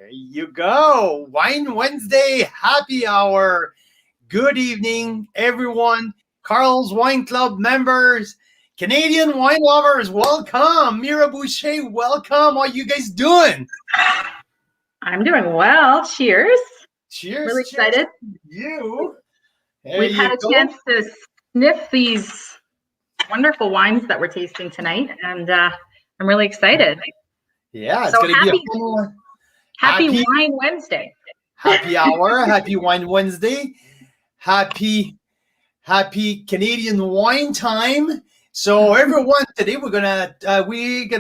There you go. Wine Wednesday happy hour. Good evening, everyone. Carl's Wine Club members, Canadian wine lovers, welcome. Mira Boucher, welcome. How are you guys doing? I'm doing well. Cheers. Cheers. Really excited. You. We've had a chance to sniff these wonderful wines that we're tasting tonight, and I'm really excited. Yeah, it's going to be a fun one. Happy Wine Wednesday. Happy hour. Happy Wine Wednesday. Happy Canadian wine time. So everyone, today we're gonna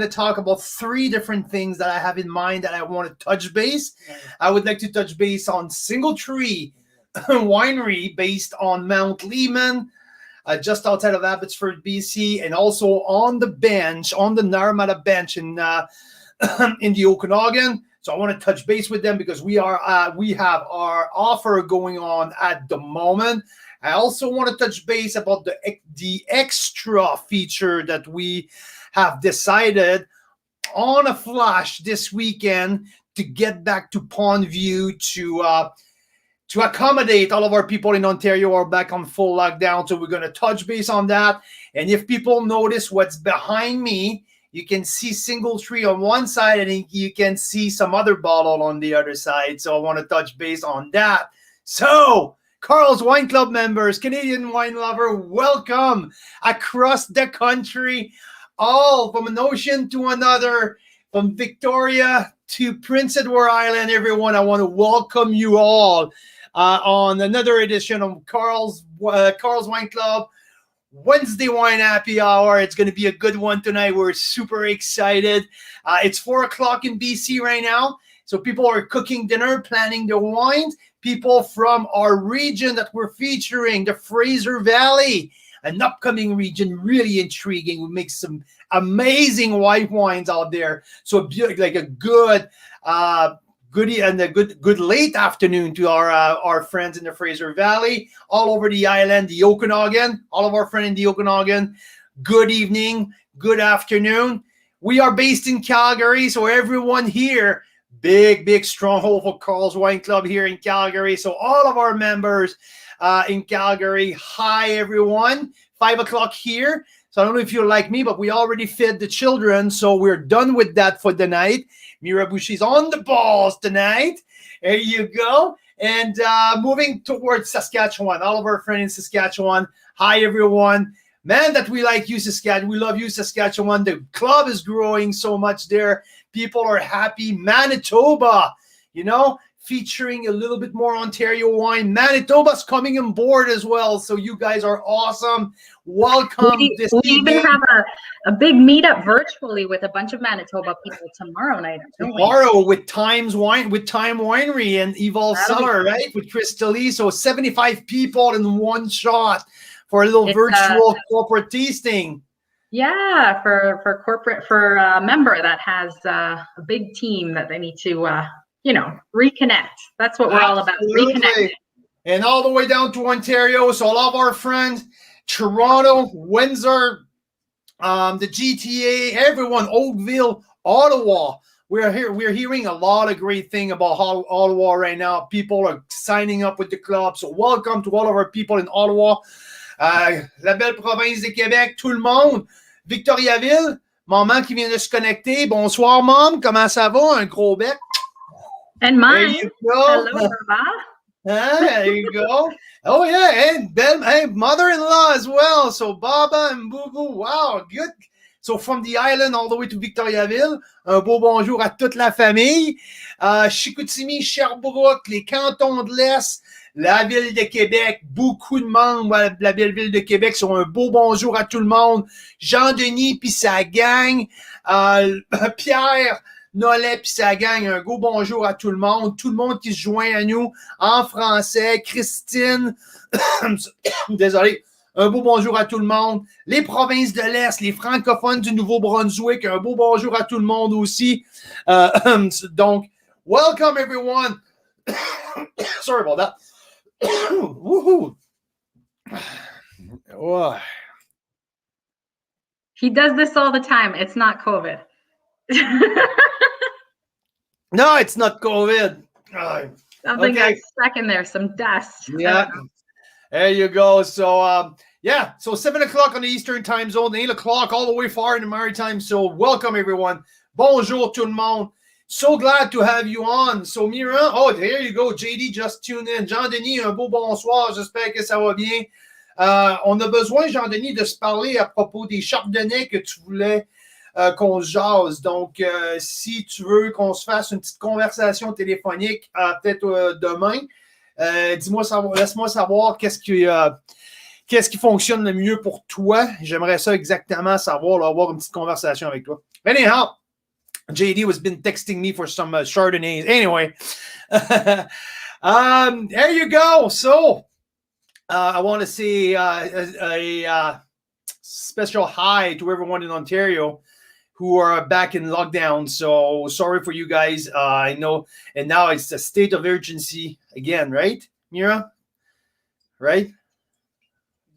talk about three different things that I have in mind that I want to touch base. I would like to touch base on Singletree Winery based on Mount Lehman, just outside of Abbotsford, BC, and also on the Naramata bench in the Okanagan. So I want to touch base with them because we have our offer going on at the moment. I also want to touch base about the extra feature that we have decided on a flash this weekend to get back to Pond View to accommodate all of our people in Ontario who are back on full lockdown. So we're going to touch base on that. And if people notice what's behind me, you can see Singletree on one side and you can see some other bottle on the other side. So I want to touch base on that. So Carl's Wine Club members, Canadian wine lover, welcome across the country, all from an ocean to another, from Victoria to Prince Edward Island. Everyone, I want to welcome you all on another edition of Carl's Wine Club Wednesday Wine Happy Hour. It's going to be a good one tonight. We're super excited. It's 4 o'clock in BC right now. So people are cooking dinner, planning their wines. People from our region that we're featuring, the Fraser Valley, an upcoming region, really intriguing. We make some amazing white wines out there. So like a good late afternoon to our friends in the Fraser Valley, all over the island, the Okanagan, all of our friends in the Okanagan. Good evening, good afternoon. We are based in Calgary, so everyone here, big stronghold for Carl's Wine Club here in Calgary. So all of our members in Calgary, hi everyone. 5 o'clock here. So I don't know if you're like me, but we already fed the children, so we're done with that for the night. Mira Boucher's on the balls tonight. There you go. And moving towards Saskatchewan, all of our friends in Saskatchewan, hi everyone. Man, that we like you, Saskatchewan. We love you, Saskatchewan. The club is growing so much there. People are happy. Manitoba, featuring a little bit more Ontario wine. Manitoba's coming on board as well. So you guys are awesome. Welcome. We even have a big meetup virtually with a bunch of Manitoba people tomorrow night. With Time Winery and Evolve Cellar, right? With Chris Lee. So 75 people in one shot for a little virtual corporate tasting. Yeah, for a member that has a big team that they need to reconnect. That's what we're all about, reconnecting. And all the way down to Ontario. So all of our friends, Toronto, Windsor, the GTA, everyone, Oakville, Ottawa. We're hearing a lot of great things about Ottawa right now. People are signing up with the club. So welcome to all of our people in Ottawa. La belle province de Québec, tout le monde. Victoriaville, maman qui vient de se connecter. Bonsoir, Mom. Comment ça va? Un gros bec. And mine. There you go. Hello, Baba. There you go. Oh, yeah. And mother-in-law as well. So Baba and Boo Boo. Wow, good. So from the island all the way to Victoriaville, un beau bonjour à toute la famille. Chicoutimi, Sherbrooke, les cantons de l'Est, la ville de Québec, beaucoup de membres de la belle ville de Québec. So un beau bonjour à tout le monde. Jean-Denis puis sa gang. Pierre Nollet puis sa gang, un gros bonjour à tout le monde qui se joint à nous en français. Christine, désolé, un beau bonjour à tout le monde. Les provinces de l'Est, les francophones du Nouveau-Brunswick, un beau bonjour à tout le monde aussi. Donc, welcome everyone. Sorry about that. Woohoo. Oh. He does this all the time. It's not COVID. No, it's not COVID. Something got Okay. stuck in there, some dust. Yeah. There you go. So, yeah. So 7 o'clock on the Eastern time zone, 8 o'clock all the way far in the maritime. So welcome everyone. Bonjour tout le monde. So glad to have you on. So Mira, oh, there you go. JD just tuned in. Jean-Denis, un beau bonsoir. J'espère que ça va bien. On a besoin, Jean-Denis, de se parler à propos des chardonnays que tu voulais qu'on se jase. Donc, si tu veux qu'on se fasse une petite conversation téléphonique, peut-être demain, dis-moi savoir, laisse-moi savoir qu'est-ce qui fonctionne le mieux pour toi. J'aimerais ça exactement savoir, là, avoir une petite conversation avec toi. Anyhow, JD has been texting me for some Chardonnays. Anyway, there you go. So, I want to say a special hi to everyone in Ontario who are back in lockdown. So sorry for you guys. I know, and now it's a state of urgency again, right, Mira? Right?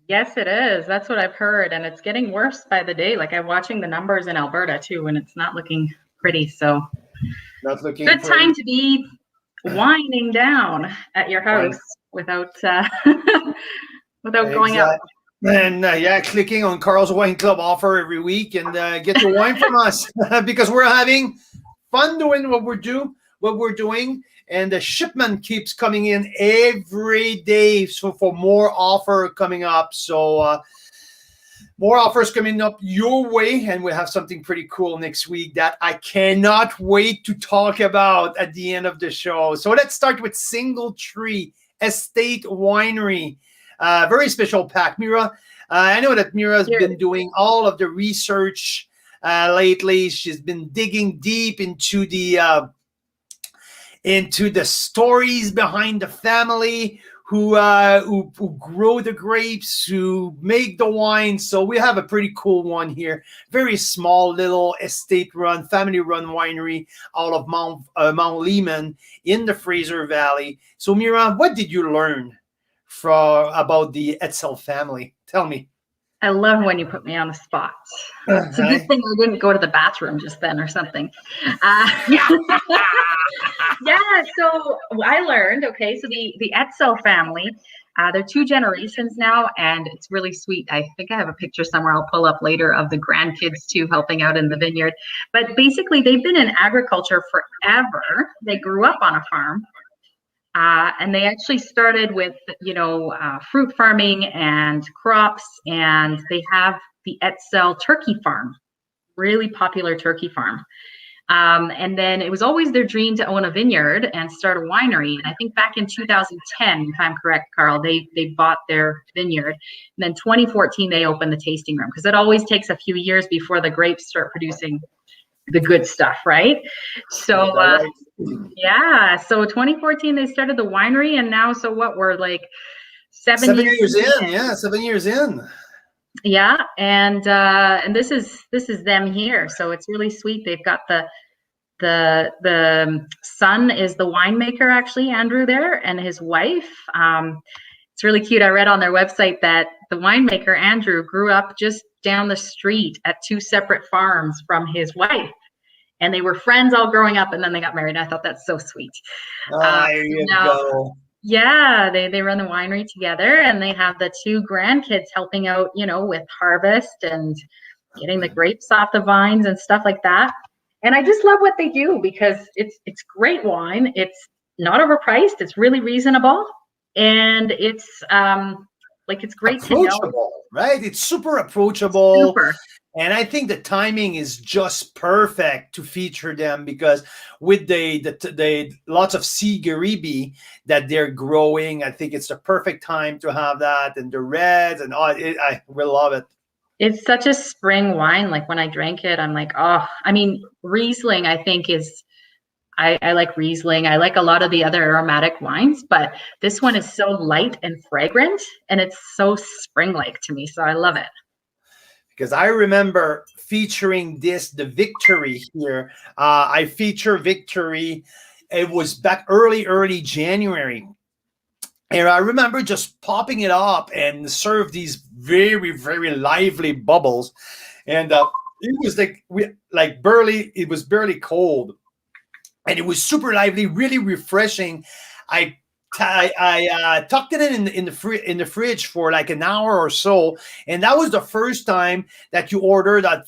Yes, it is. That's what I've heard. And it's getting worse by the day. Like I'm watching the numbers in Alberta too, and it's not looking pretty. So Not looking good pretty. time to be winding down at your house without without going out. And yeah, clicking on Carl's Wine Club offer every week and get your wine from us because we're having fun doing what we're doing, and the shipment keeps coming in every day. So for more offer coming up, so more offers coming up your way, and we'll have something pretty cool next week that I cannot wait to talk about at the end of the show. So let's start with Singletree Estate Winery. Very special pack, Mira. I know that Mira's been doing all of the research lately. She's been digging deep into the stories behind the family who grow the grapes, who make the wine. So we have a pretty cool one here. Very small little estate-run, family-run winery out of Mount Lehman in the Fraser Valley. So Mira, what did you learn about the Etzel family? Tell me. I love when you put me on the spot. It's a good thing I didn't go to the bathroom just then or something. Yeah, so I learned, okay, so the Etzel family, they're 2 generations now, and it's really sweet. I think I have a picture somewhere I'll pull up later of the grandkids too helping out in the vineyard. But basically, they've been in agriculture forever. They grew up on a farm. And they actually started with, fruit farming and crops, and they have the Etzel turkey farm, really popular turkey farm. And then it was always their dream to own a vineyard and start a winery. And I think back in 2010, if I'm correct, Carl, they bought their vineyard. And then 2014, they opened the tasting room, because it always takes a few years before the grapes start producing the good stuff, right? So so 2014 they started the winery, and now we're like 7 years in. Yeah, 7 years in. Yeah, and this is them here. So it's really sweet. They've got the son is the winemaker, actually, Andrew there, and his wife. It's really cute. I read on their website that the winemaker, Andrew, grew up just down the street at 2 separate farms from his wife. And they were friends all growing up, and then they got married. I thought that's so sweet. There you go. Yeah, they run the winery together, and they have the 2 grandkids helping out, with harvest and getting the grapes off the vines and stuff like that. And I just love what they do, because it's great wine. It's not overpriced. It's really reasonable, and it's it's great to know. Right? It's super approachable. Super. And I think the timing is just perfect to feature them, because with the lots of C. Garibi that they're growing, I think it's the perfect time to have that, and the reds and all. I will love it. It's such a spring wine. Like when I drank it, I'm like, oh, I mean, Riesling, I think I like Riesling. I like a lot of the other aromatic wines, but this one is so light and fragrant, and it's so spring-like to me. So I love it. Because I remember featuring the Victory here. I feature Victory. It was back early January. And I remember just popping it up and serve these very, very lively bubbles. And it was it was barely cold. and it was super lively, really refreshing. I tucked it in the fridge for like an hour or so, and that was the first time that you ordered at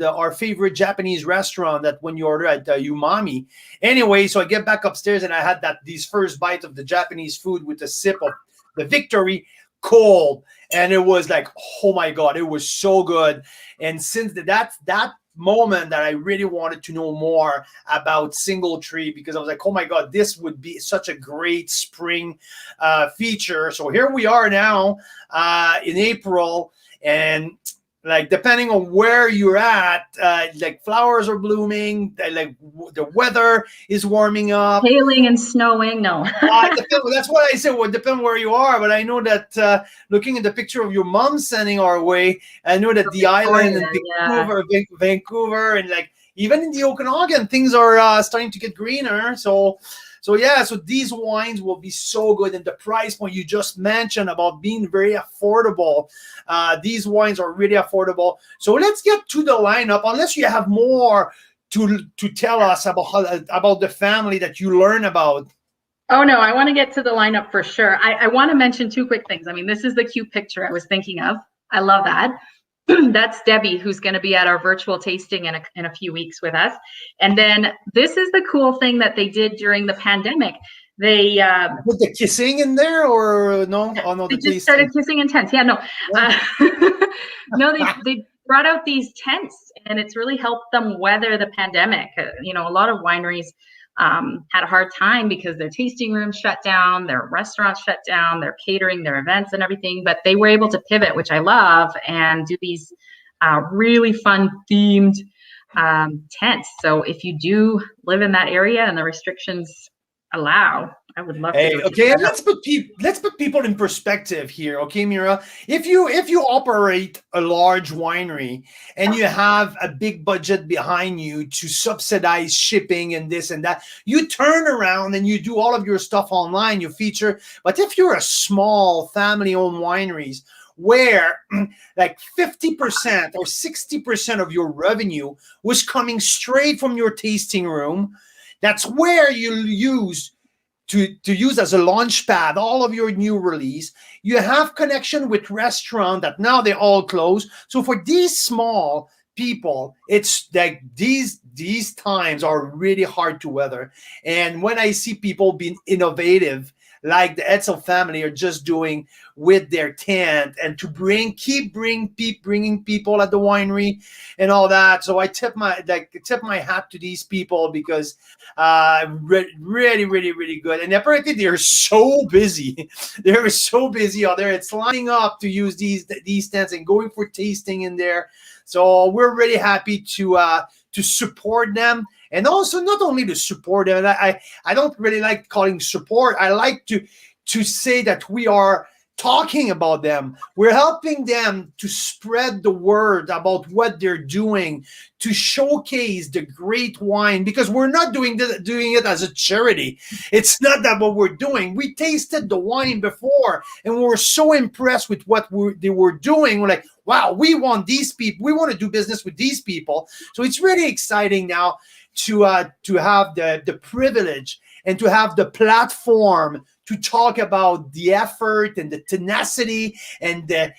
our favorite Japanese restaurant. That when you order at Umami. Anyway, so I get back upstairs and I had these first bites of the Japanese food with a sip of the Victory cold, and it was like, oh my god, it was so good. And since that moment that I really wanted to know more about Singletree, because I was like, oh my god, this would be such a great spring feature. So here we are now in April, and like depending on where you're at, like flowers are blooming, like the weather is warming up. Hailing and snowing, no. That's what I said. Well, depend where you are, but I know that looking at the picture of your mom sending our way, I know that the island and Vancouver, and like even in the Okanagan, things are starting to get greener. So yeah, so these wines will be so good, and the price point you just mentioned about being very affordable. These wines are really affordable. So let's get to the lineup. Unless you have more to tell us about the family that you learn about. Oh no, I want to get to the lineup for sure. I want to mention two quick things. I mean, this is the cute picture I was thinking of. I love that. That's Debbie, who's going to be at our virtual tasting in a few weeks with us. And then this is the cool thing that they did during the pandemic. They put the kissing in there, or no? Oh no, they just started kissing in tents. Yeah, no, no, they brought out these tents, and it's really helped them weather the pandemic. You know, a lot of wineries had a hard time because their tasting rooms shut down, their restaurants shut down, their catering, their events and everything, but they were able to pivot, which I love, and do these really fun themed tents. So if you do live in that area and the restrictions allow, I would love to. Okay, and let's put people in perspective here, okay, Mira. If you operate a large winery and you have a big budget behind you to subsidize shipping and this and that, you turn around and you do all of your stuff online, you feature. But if you're a small family-owned wineries where like 50% or 60% of your revenue was coming straight from your tasting room, that's where you use to use as a launch pad all of your new release. You have connection with restaurant that now they all close. So for these small people, it's like these times are really hard to weather. And when I see people being innovative, like the Etzel family are just doing with their tent, and to keep bringing people at the winery and all that. So I tip my hat to these people, because really, really, really good. And apparently they're so busy. They're so busy out there. It's lining up to use these tents and going for tasting in there. So we're really happy to support them. And also not only to support them, I don't really like calling support. I like to say that we are talking about them. We're helping them to spread the word about what they're doing, to showcase the great wine, because we're not doing it as a charity. It's not that what we're doing. We tasted the wine before, and we were so impressed with what they were doing. We're like, wow, we want these people. We want to do business with these people. So it's really exciting now to have the privilege and to have the platform to talk about the effort and the tenacity and the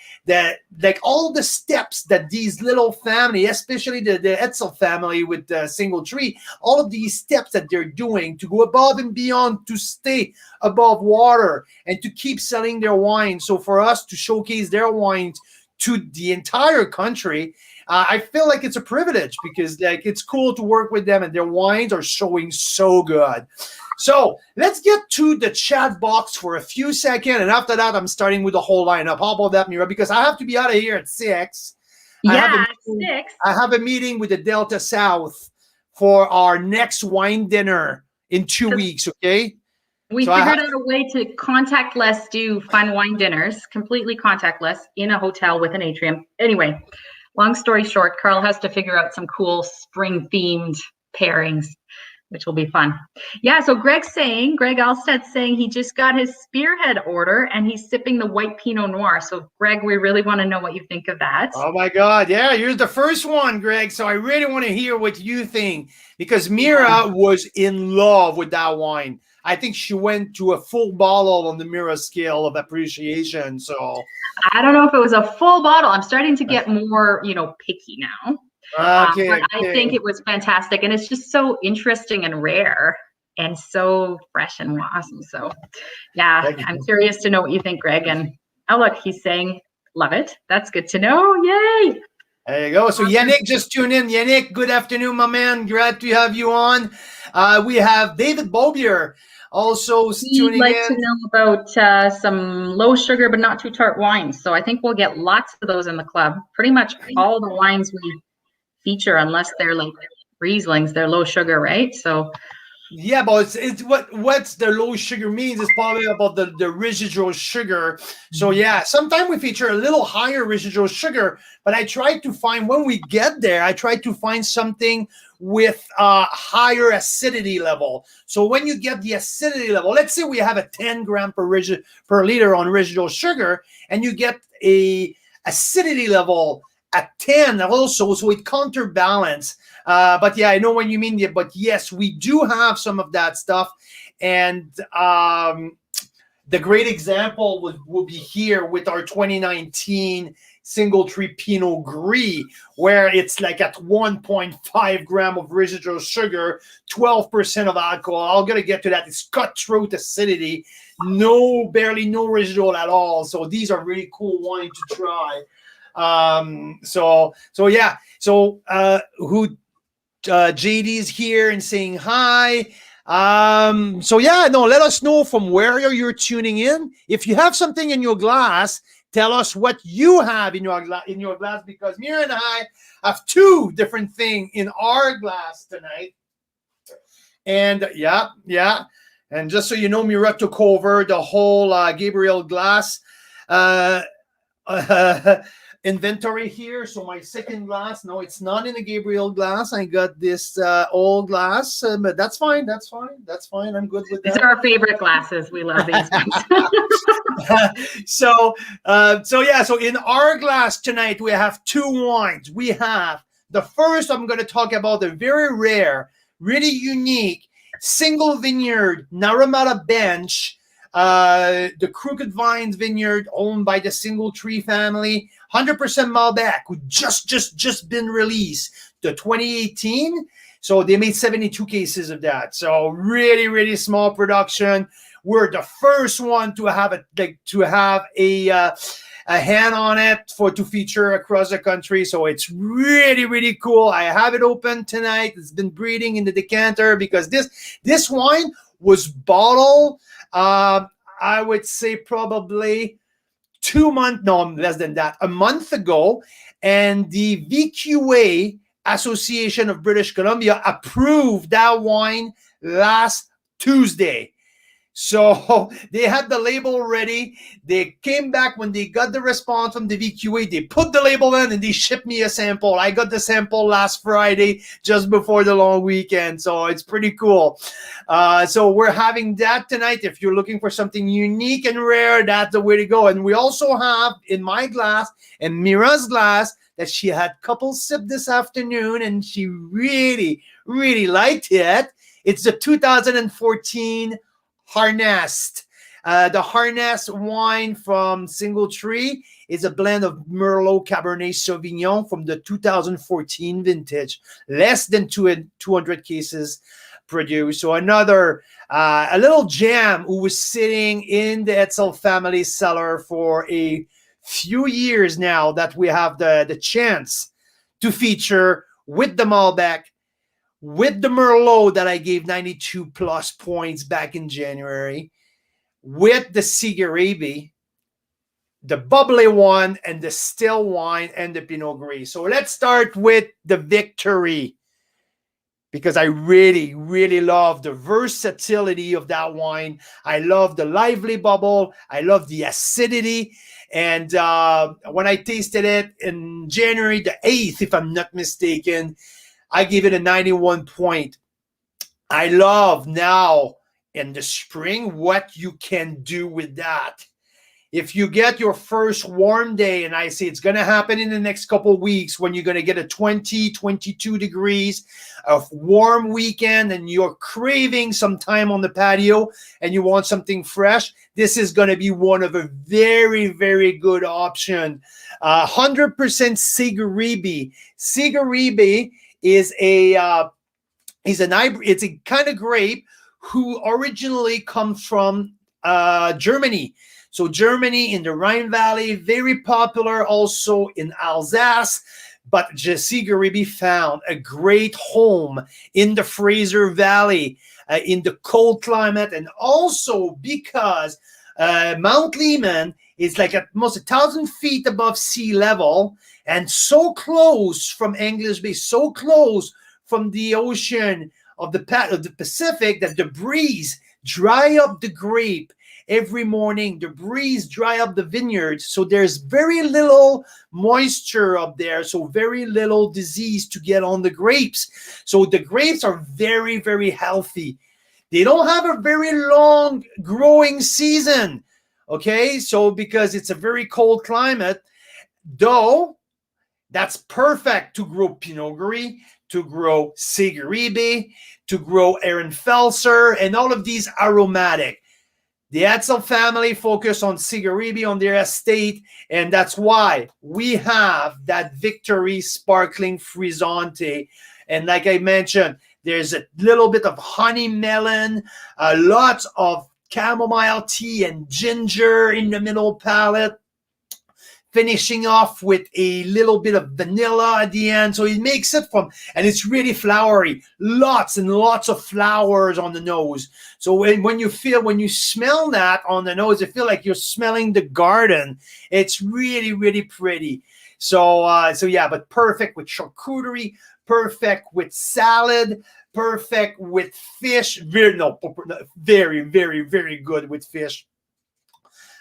like all the steps that these little family, especially the Etzel family with the Singletree, all of these steps that they're doing to go above and beyond, to stay above water and to keep selling their wine. So for us to showcase their wines to the entire country, I feel like it's a privilege, because like it's cool to work with them, and their wines are showing so good. So let's get to the chat box for a few seconds, and after that, I'm starting with the whole lineup. How about that, Mira? Because I have to be out of here at 6. Yeah, 6. I have a meeting with the Delta South for our next wine dinner in 2 weeks, okay? We figured out a way to contactless do fun wine dinners, completely contactless, in a hotel with an atrium. Anyway, long story short, Carl has to figure out some cool spring-themed pairings which will be fun. Yeah, so Greg Alsted's saying he just got his Spearhead order and he's sipping the white Pinot Noir. So Greg, we really want to know what you think of that. Oh my God. Yeah, you're the first one, Greg. So I really want to hear what you think because Mira was in love with that wine. I think she went to a full bottle on the Mira scale of appreciation. So I don't know if it was a full bottle. I'm starting to get more, picky now. Okay, but I think it was fantastic. And it's just so interesting and rare and so fresh and awesome. So yeah, I'm curious to know what you think, Greg. And oh, look, he's saying, love it. That's good to know. Yay. There you go. So Yannick just tuned in. Yannick, good afternoon, my man. Glad to have you on. We have David Bobier also tuning like in. To know about some low sugar but not too tart wines. So I think we'll get lots of those in the club. Pretty much all the wines we feature, unless they're like Rieslings, they're low sugar, right? So yeah, but it's what's the low sugar means is probably about the residual sugar. So yeah, sometimes we feature a little higher residual sugar, but I try to find when we get there, I try to find something with a higher acidity level. So when you get the acidity level, let's say we have a 10 gram per liter on residual sugar, and you get a acidity level at 10 also, so it counterbalance. But yeah, I know what you mean. But yes, we do have some of that stuff. And the great example will be here with our 2019 Singletree Pinot Gris, where it's like at 1.5 gram of residual sugar, 12% of alcohol. I'm going to get to that. It's cutthroat acidity, barely no residual at all. So these are really cool wine to try. So yeah. So JD's here and saying hi. So yeah, no, let us know from where you're tuning in. If you have something in your glass, tell us what you have in your glass, because Mira and I have two different things in our glass tonight. And yeah. And just so you know, Mira took over the whole Gabriel glass inventory here. So my second glass, no, it's not in a Gabriel glass. I got this old glass, but that's fine. I'm good with that. These are our favorite glasses. We love these ones. So yeah. So in our glass tonight, we have two wines. We have the first. I'm going to talk about a very rare, really unique single vineyard Naramata Bench. The Crooked Vines Vineyard, owned by the Singletree family, 100% Malbec, who just been released, the 2018. So they made 72 cases of that. So really, really small production. We're the first one to have a hand on it to feature across the country. So it's really, really cool. I have it open tonight. It's been breeding in the decanter because this wine was bottled. I would say probably 2 months, no, less than that, a month ago. And the VQA Association of British Columbia approved that wine last Tuesday. So they had the label ready. They came back when they got the response from the VQA. They put the label in and they shipped me a sample. I got the sample last Friday, just before the long weekend. So it's pretty cool. So we're having that tonight. If you're looking for something unique and rare, that's the way to go. And we also have in my glass and Mira's glass that she had couple sip this afternoon and she really, really liked it. It's the 2014 Harnest. The Harnest wine from Singletree is a blend of Merlot Cabernet Sauvignon from the 2014 vintage. Less than 200 cases produced. So another, a little gem who was sitting in the Etzel family cellar for a few years now that we have the chance to feature with the Malbec, with the Merlot that I gave 92 plus points back in January, with the Sigarabi, the bubbly one, and the still wine, and the Pinot Gris. So let's start with the Victory, because I really, really love the versatility of that wine. I love the lively bubble. I love the acidity. And when I tasted it in January the 8th, if I'm not mistaken, I gave it a 91 point. I love now in the spring what you can do with that. If you get your first warm day, and I say it's going to happen in the next couple of weeks when you're going to get a 20, 22 degrees of warm weekend and you're craving some time on the patio and you want something fresh, this is going to be one of a very, very good option. 100% Sigaribe. Sigaribe is it's a kind of grape who originally comes from Germany. So Germany in the Rhine Valley, very popular also in Alsace. But Sigaribe found a great home in the Fraser Valley, in the cold climate, and also because Mount Lehman is like at most 1,000 feet above sea level and so close from English Bay, so close from the ocean of the Pacific that the breeze dry up the grape every morning. The breeze dry up the vineyards, so there's very little moisture up there, so very little disease to get on the grapes. So the grapes are very, very healthy. They don't have a very long growing season, okay? So because it's a very cold climate, though, that's perfect to grow Pinot Gris, to grow Sigaribe, to grow Ehrenfelser, and all of these aromatic. The Etzel family focus on Sigaribe on their estate, and that's why we have that Victory Sparkling Frizzante. And like I mentioned, there's a little bit of honey melon, lots of chamomile tea and ginger in the middle palate, finishing off with a little bit of vanilla at the end. So it makes it and it's really flowery. Lots and lots of flowers on the nose. So when you smell that on the nose, you feel like you're smelling the garden. It's really, really pretty. So yeah, but perfect with charcuterie, perfect with salad, perfect with fish. Very, very, very good with fish.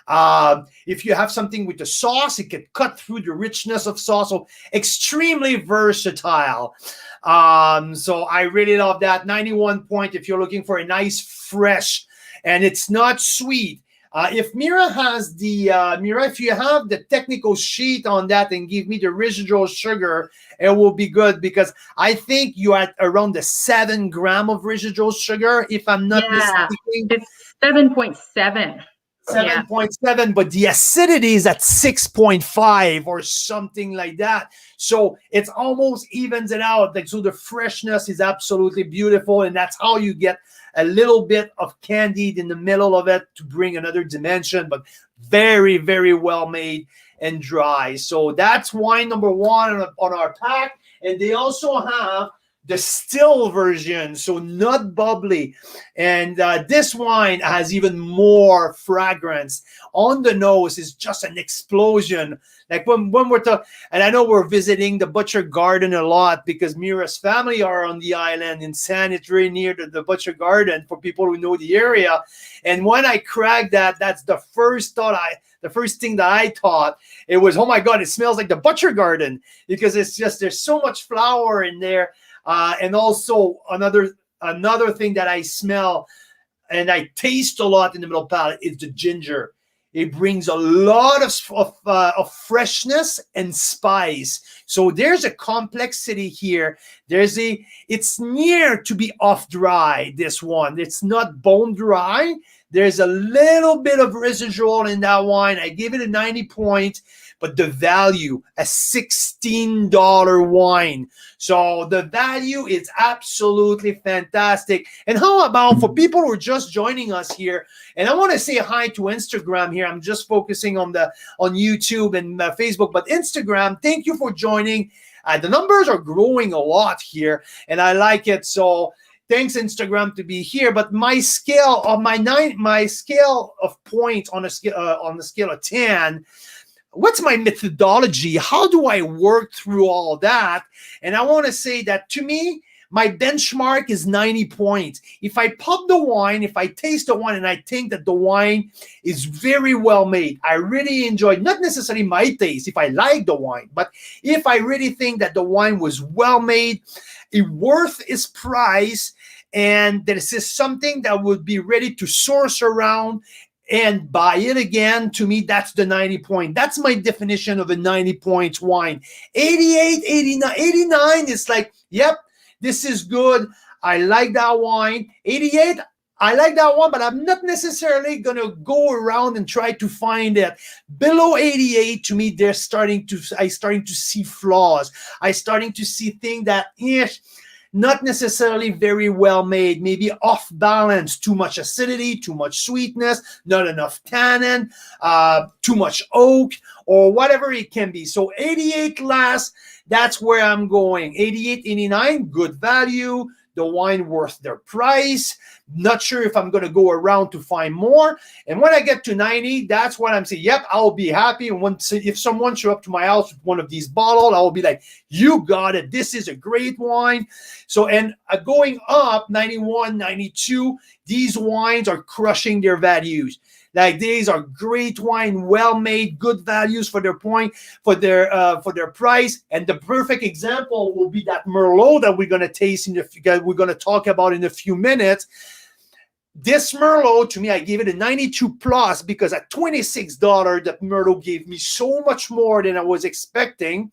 If you have something with the sauce, it can cut through the richness of sauce. So extremely versatile. So I really love that. 91 point if you're looking for a nice fresh, and it's not sweet. If Mira has if you have the technical sheet on that and give me the residual sugar, it will be good, because I think you are around the 7 gram of residual sugar, if I'm not mistaken. It's 7.7. 7.7, but the acidity is at 6.5 or something like that. So it's almost evens it out. Like, so the freshness is absolutely beautiful, and that's how you get a little bit of candied in the middle of it to bring another dimension, but very, very well made and dry. So that's wine number 1 on our pack. And they also have the still version, so not bubbly. And this wine has even more fragrance. On the nose is just an explosion. Like when we're talking, and I know we're visiting the Butcher Garden a lot because Mira's family are on the island in San. It's very near to the Butcher Garden for people who know the area. And when I cracked that, that's the first thing that I thought. It was, oh my God, it smells like the Butcher Garden, because it's just, there's so much flower in there. And also another thing that I smell and I taste a lot in the middle palate is the ginger. It brings a lot of freshness and spice. So there's a complexity here. It's near to be off dry, this one. It's not bone dry. There's a little bit of residual in that wine. I give it a 90 point, but the value, a $16 wine. So the value is absolutely fantastic. And how about for people who are just joining us here, and I want to say hi to Instagram here. I'm just focusing on YouTube and Facebook, but Instagram, thank you for joining. The numbers are growing a lot here, and I like it. So thanks, Instagram, to be here. But my scale of my scale of points on the scale of 10. What's my methodology? How do I work through all that? And I want to say that, to me, my benchmark is 90 points. If I pop the wine, if I taste the wine and I think that the wine is very well made, I really enjoy, not necessarily my taste, if I like the wine, but if I really think that the wine was well made, it worth its price, and this is something that would be ready to source around and buy it again. To me, that's the 90 point. That's my definition of a 90 points wine. 88, 89, 89 is like, yep, this is good. I like that wine. 88, I like that one, but I'm not necessarily going to go around and try to find it. Below 88, to me, I starting to see flaws. I starting to see things that, not necessarily very well made, maybe off balance, too much acidity, too much sweetness, not enough tannin, too much oak, or whatever it can be. So 88 last, that's where I'm going. 88, 89, good value, the wine worth their price. Not sure if I'm going to go around to find more. And when I get to 90, that's when I'm saying, yep, I'll be happy. And if someone show up to my house with one of these bottles, I'll be like, you got it. This is a great wine. So, and going up 91, 92, these wines are crushing their values. Like, these are great wine, well made, good values for their point, for their price. And the perfect example will be that Merlot that we're gonna taste we're gonna talk about in a few minutes. This Merlot, to me, I gave it a 92 plus because at $26, that Merlot gave me so much more than I was expecting.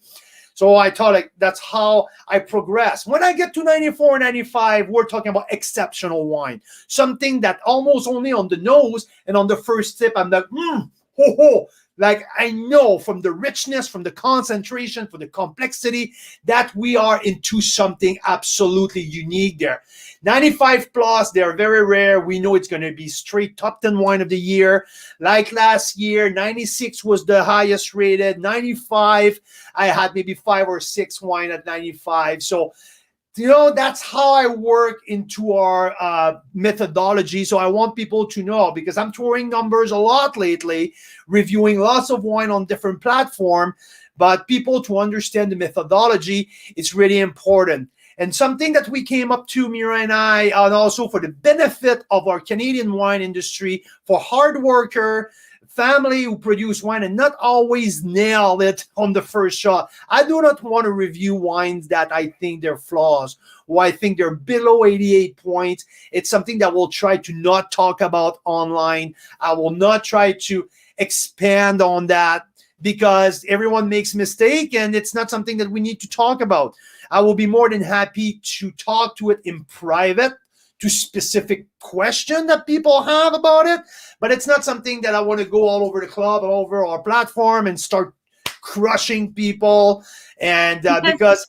So I thought, like, that's how I progress. When I get to 94, 95, we're talking about exceptional wine. Something that almost only on the nose and on the first sip, I'm like, ho, ho. Like, I know from the richness, from the concentration, from the complexity, that we are into something absolutely unique there. 95 plus, they're very rare. We know it's going to be straight top 10 wine of the year. Like last year, 96 was the highest rated. 95, I had maybe 5 or 6 wine at 95. So, that's how I work into our methodology. So I want people to know, because I'm throwing numbers a lot lately, reviewing lots of wine on different platforms, but people to understand the methodology, it's really important. And something that we came up to, Mira and I, and also for the benefit of our Canadian wine industry, for hard worker, family who produce wine and not always nail it on the first shot. I do not want to review wines that I think they're flaws or I think they're below 88 points. It's something that we'll try to not talk about online. I will not try to expand on that because everyone makes mistake and it's not something that we need to talk about. I will be more than happy to talk to it in private, to specific question that people have about it, but it's not something that I want to go all over the club, all over our platform and start crushing people. And because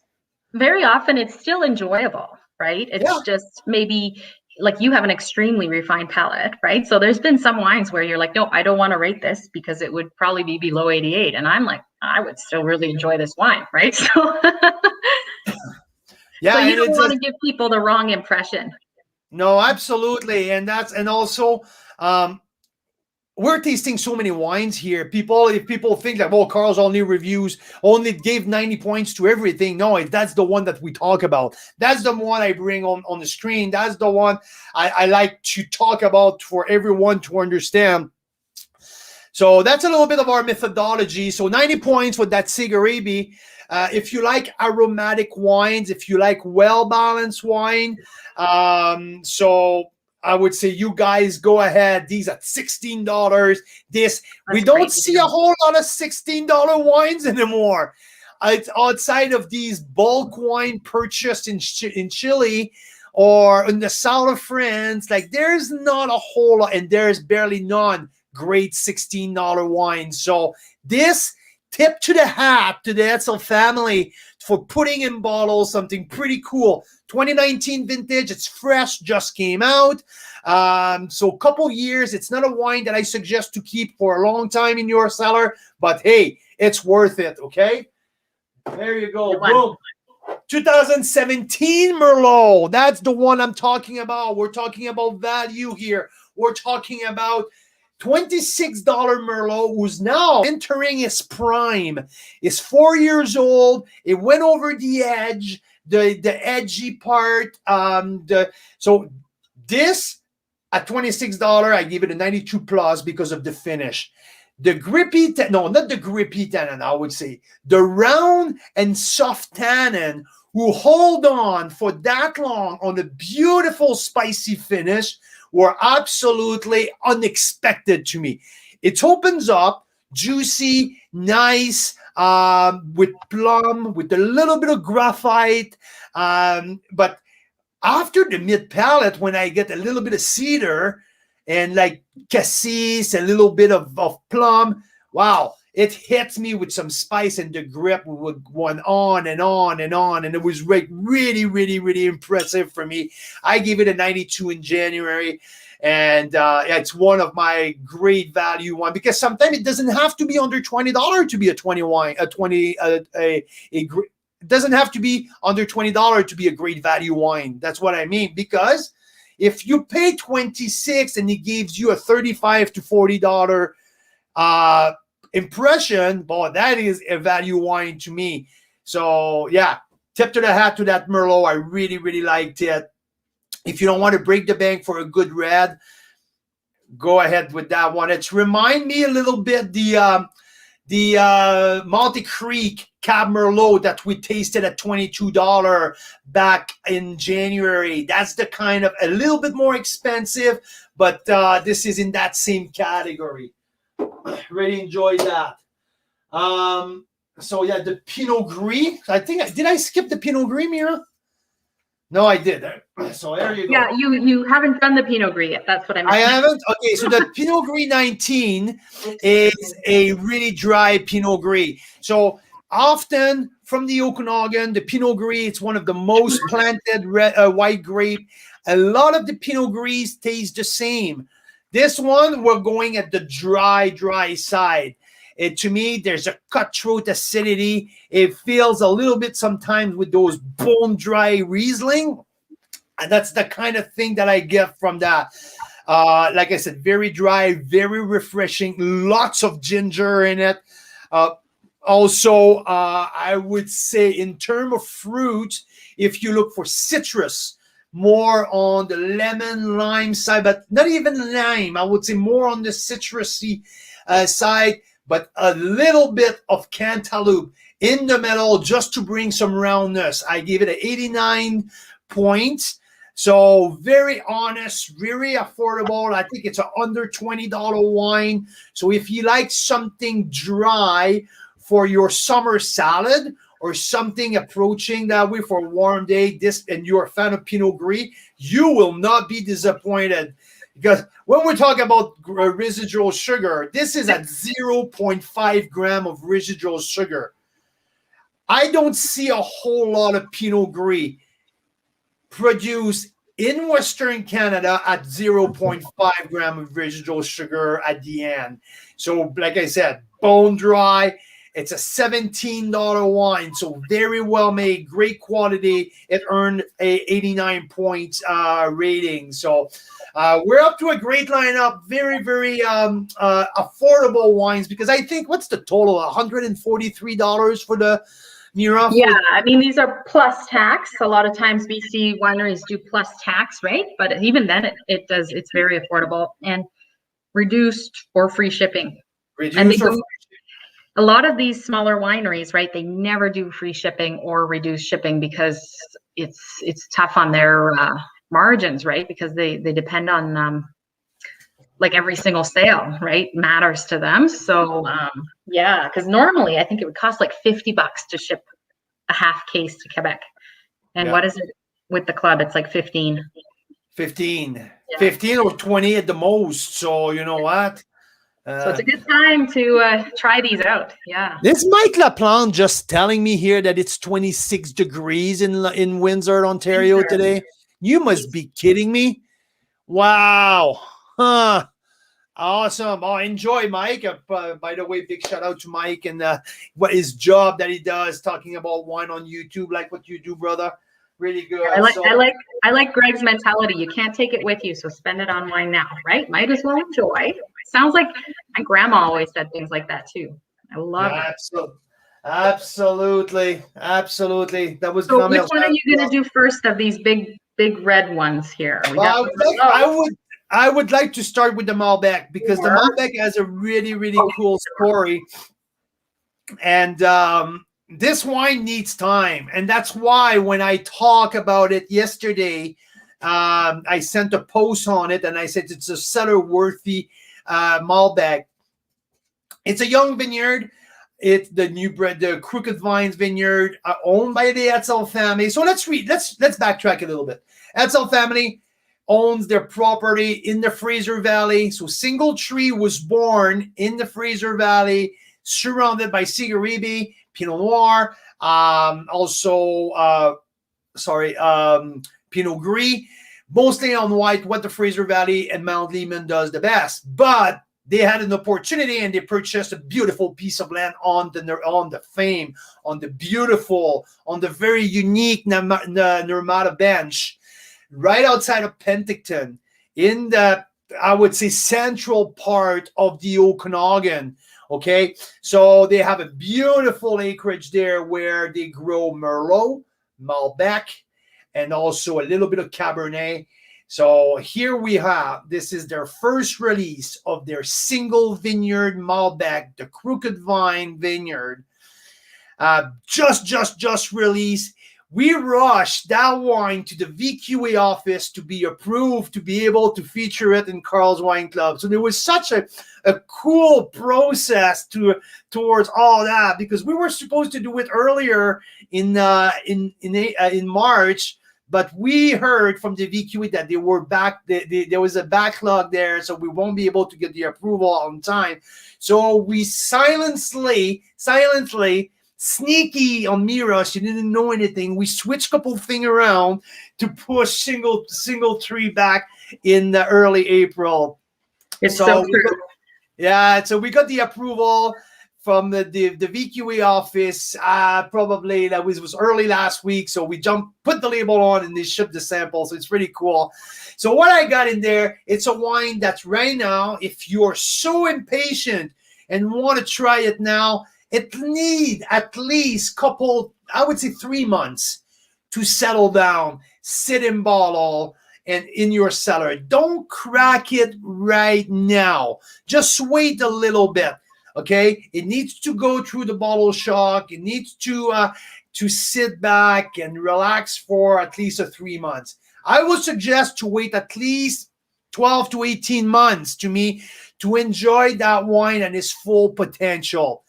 very often it's still enjoyable, right? It's just maybe like you have an extremely refined palate, right? So there's been some wines where you're like, no, I don't want to rate this because it would probably be below 88. And I'm like, I would still really enjoy this wine, right? So, yeah, so you don't want to give people the wrong impression. No, absolutely. And also, we're tasting so many wines here. If people think like, well, Carl's only gave 90 points to everything. No, that's the one that we talk about. That's the one I bring on the screen. That's the one I like to talk about for everyone to understand. So that's a little bit of our methodology. So 90 points with that Sigarabi. If you like aromatic wines, if you like well-balanced wine, so I would say you guys go ahead. These at $16. We don't see a whole lot of $16 wines anymore. It's outside of these bulk wine purchased in Chile or in the south of France. Like, there's not a whole lot, and there's barely none great $16 wine. So this tip to the hat to the Etzel family for putting in bottles something pretty cool. 2019 vintage, it's fresh, just came out. So a couple years. It's not a wine that I suggest to keep for a long time in your cellar, but hey, it's worth it, okay? There you go. Boom. 2017 Merlot. That's the one I'm talking about. We're talking about value here. We're talking about $26 Merlot, who's now entering his prime, is 4 years old. It went over the edge, the edgy part. So this at $26, I give it a 92 plus because of the finish. The not the grippy tannin, I would say. The round and soft tannin who hold on for that long on a beautiful spicy finish were absolutely unexpected to me. It opens up juicy, nice, with plum, with a little bit of graphite. But after the mid palate, when I get a little bit of cedar and like cassis, a little bit of plum, wow, it hits me with some spice, and the grip would went on and on and on. And it was like really, really, really impressive for me. I gave it a 92 in January. And it's one of my great value wine, because sometimes it doesn't have to be under $20 to be a 20 wine, it doesn't have to be under $20 to be a great value wine. That's what I mean. Because if you pay $26 and it gives you a $35 to $40 impression, boy, that is a value wine to me. So yeah, tip to the hat to that Merlot. I really, really liked it. If you don't want to break the bank for a good red, go ahead with that one. It's remind me a little bit the Monte Creek Cab Merlot that we tasted at $22 back in January. That's the kind of a little bit more expensive, but this is in that same category. Really enjoyed that. So yeah, the Pinot Gris. I think did I skip the Pinot Gris, Mira? No, I did. So there you go. Yeah, you haven't done the Pinot Gris yet. That's what I meant. I haven't? Okay, so the Pinot Gris 19 is a really dry Pinot Gris. So often from the Okanagan, the Pinot Gris, it's one of the most planted white grape. A lot of the Pinot Gris taste the same. This one, we're going at the dry side. To me, there's a cutthroat acidity. It feels a little bit sometimes with those bone dry Riesling. And that's the kind of thing that I get from that. Like I said, very dry, very refreshing, lots of ginger in it. Also, I would say in terms of fruit, if you look for citrus, more on the lemon lime side, but not even lime. I would say more on the citrusy side, but a little bit of cantaloupe in the middle just to bring some roundness. I give it an 89 points. So very honest, very affordable. I think it's an under $20 wine. So if you like something dry for your summer salad or something approaching that way for a warm day, and you're a fan of Pinot Gris, you will not be disappointed. Because when we're talking about residual sugar, this is at 0.5 gram of residual sugar. I don't see a whole lot of Pinot Gris produced in Western Canada at 0.5 gram of residual sugar at the end. So like I said, bone dry. It's a $17 wine, so very well made, great quality. It earned a 89 points rating. So we're up to a great lineup, very, very affordable wines, because I think, what's the total? $143 for the Mira? Yeah, I mean, these are plus tax. A lot of times BC wineries do plus tax, right? But even then, it's very affordable and reduced or free shipping. A lot of these smaller wineries, right, they never do free shipping or reduced shipping because it's tough on their margins, right? Because they depend on like every single sale, right, matters to them. So yeah, because normally I think it would cost like $50 to ship a half case to Quebec. And what is it with the club? It's like 15. 15. Yeah. 15 or 20 at the most. So you know what? So it's a good time to try these out. Yeah. This Mike Laplante just telling me here that it's 26 degrees in Windsor, Ontario today. You must be kidding me. Wow. Huh. Awesome. Oh, enjoy, Mike. By the way, big shout out to Mike and what his job that he does, talking about wine on YouTube, like what you do, brother. Really good. I like Greg's mentality. You can't take it with you, so spend it on wine now, right? Might as well enjoy. Sounds like my grandma always said things like that too. I love it. Absolutely. That was. So which one are you going to do first of these big red ones here? I would like to start with the Malbec, because the Malbec has a really, really cool story. And this wine needs time, and that's why when I talk about it yesterday, I sent a post on it, and I said it's a cellar-worthy Malbec. It's a young vineyard. It's the Crooked Vines Vineyard, owned by the Etzel family. So let's backtrack a little bit. Etzel family owns their property in the Fraser Valley. So Singletree was born in the Fraser Valley, surrounded by Sigaribi, Pinot Noir, Pinot Gris, mostly on white, what the Fraser Valley and Mount Lehman does the best. But they had an opportunity and they purchased a beautiful piece of land on the fame, on the very unique Nirmata Bench, right outside of Penticton, in the, I would say, central part of the Okanagan. Okay, so they have a beautiful acreage there where they grow Merlot, Malbec, and also a little bit of Cabernet. So here we have, this is their first release of their single vineyard Malbec, the Crooked Vine Vineyard. Just released. We rushed that wine to the VQA office to be approved, to be able to feature it in Carl's Wine Club. So there was such a cool process towards all that, because we were supposed to do it earlier in March, but we heard from the VQA that they were back. There was a backlog there, so we won't be able to get the approval on time. So we silently, sneaky on Mira, she didn't know anything. We switched a couple things around to push Singletree back in the early April. It's so true. So we got the approval from the VQA office. Probably that was early last week. So we put the label on, and they shipped the sample. So it's pretty cool. So what I got in there, it's a wine that's right now, if you're so impatient and want to try it now, it needs at least couple, I would say 3 months to settle down, sit in bottle, and in your cellar. Don't crack it right now. Just wait a little bit, okay? It needs to go through the bottle shock. It needs to sit back and relax for at least 3 months. I would suggest to wait at least 12 to 18 months to enjoy that wine and its full potential.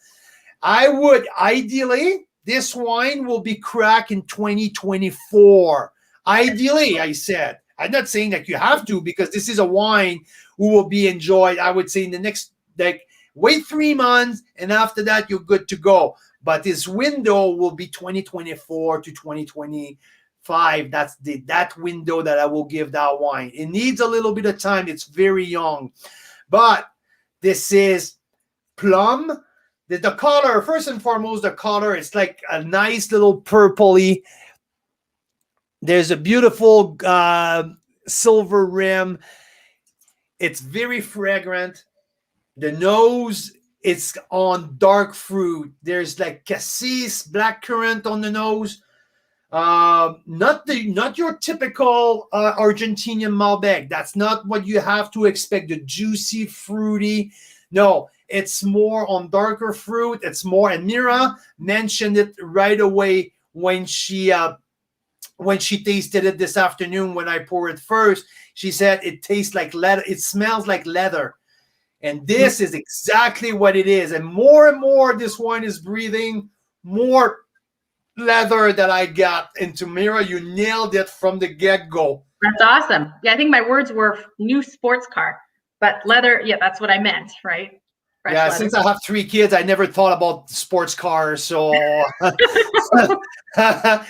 I would, ideally, this wine will be cracked in 2024. Ideally, I said. I'm not saying that you have to, because this is a wine who will be enjoyed, I would say, in the next, wait 3 months, and after that, you're good to go. But this window will be 2024 to 2025. That's that window that I will give that wine. It needs a little bit of time. It's very young. But this is plum. The color, first and foremost, the color, it's like a nice little purpley. There's a beautiful silver rim. It's very fragrant. The nose, it's on dark fruit. There's like cassis, blackcurrant on the nose. Not your typical Argentinian Malbec. That's not what you have to expect. The juicy, fruity. No, it's more on darker fruit. It's more, and Mira mentioned it right away when she tasted it this afternoon. When I poured it first, she said it tastes like leather. It smells like leather. And this is exactly what it is. And more this wine is breathing more leather that I got into. Mira, you nailed it from the get-go. That's awesome. Yeah, I think my words were new sports car, but leather, yeah, that's what I meant, right? Fresh leather. Since I have 3 kids, I never thought about sports cars. So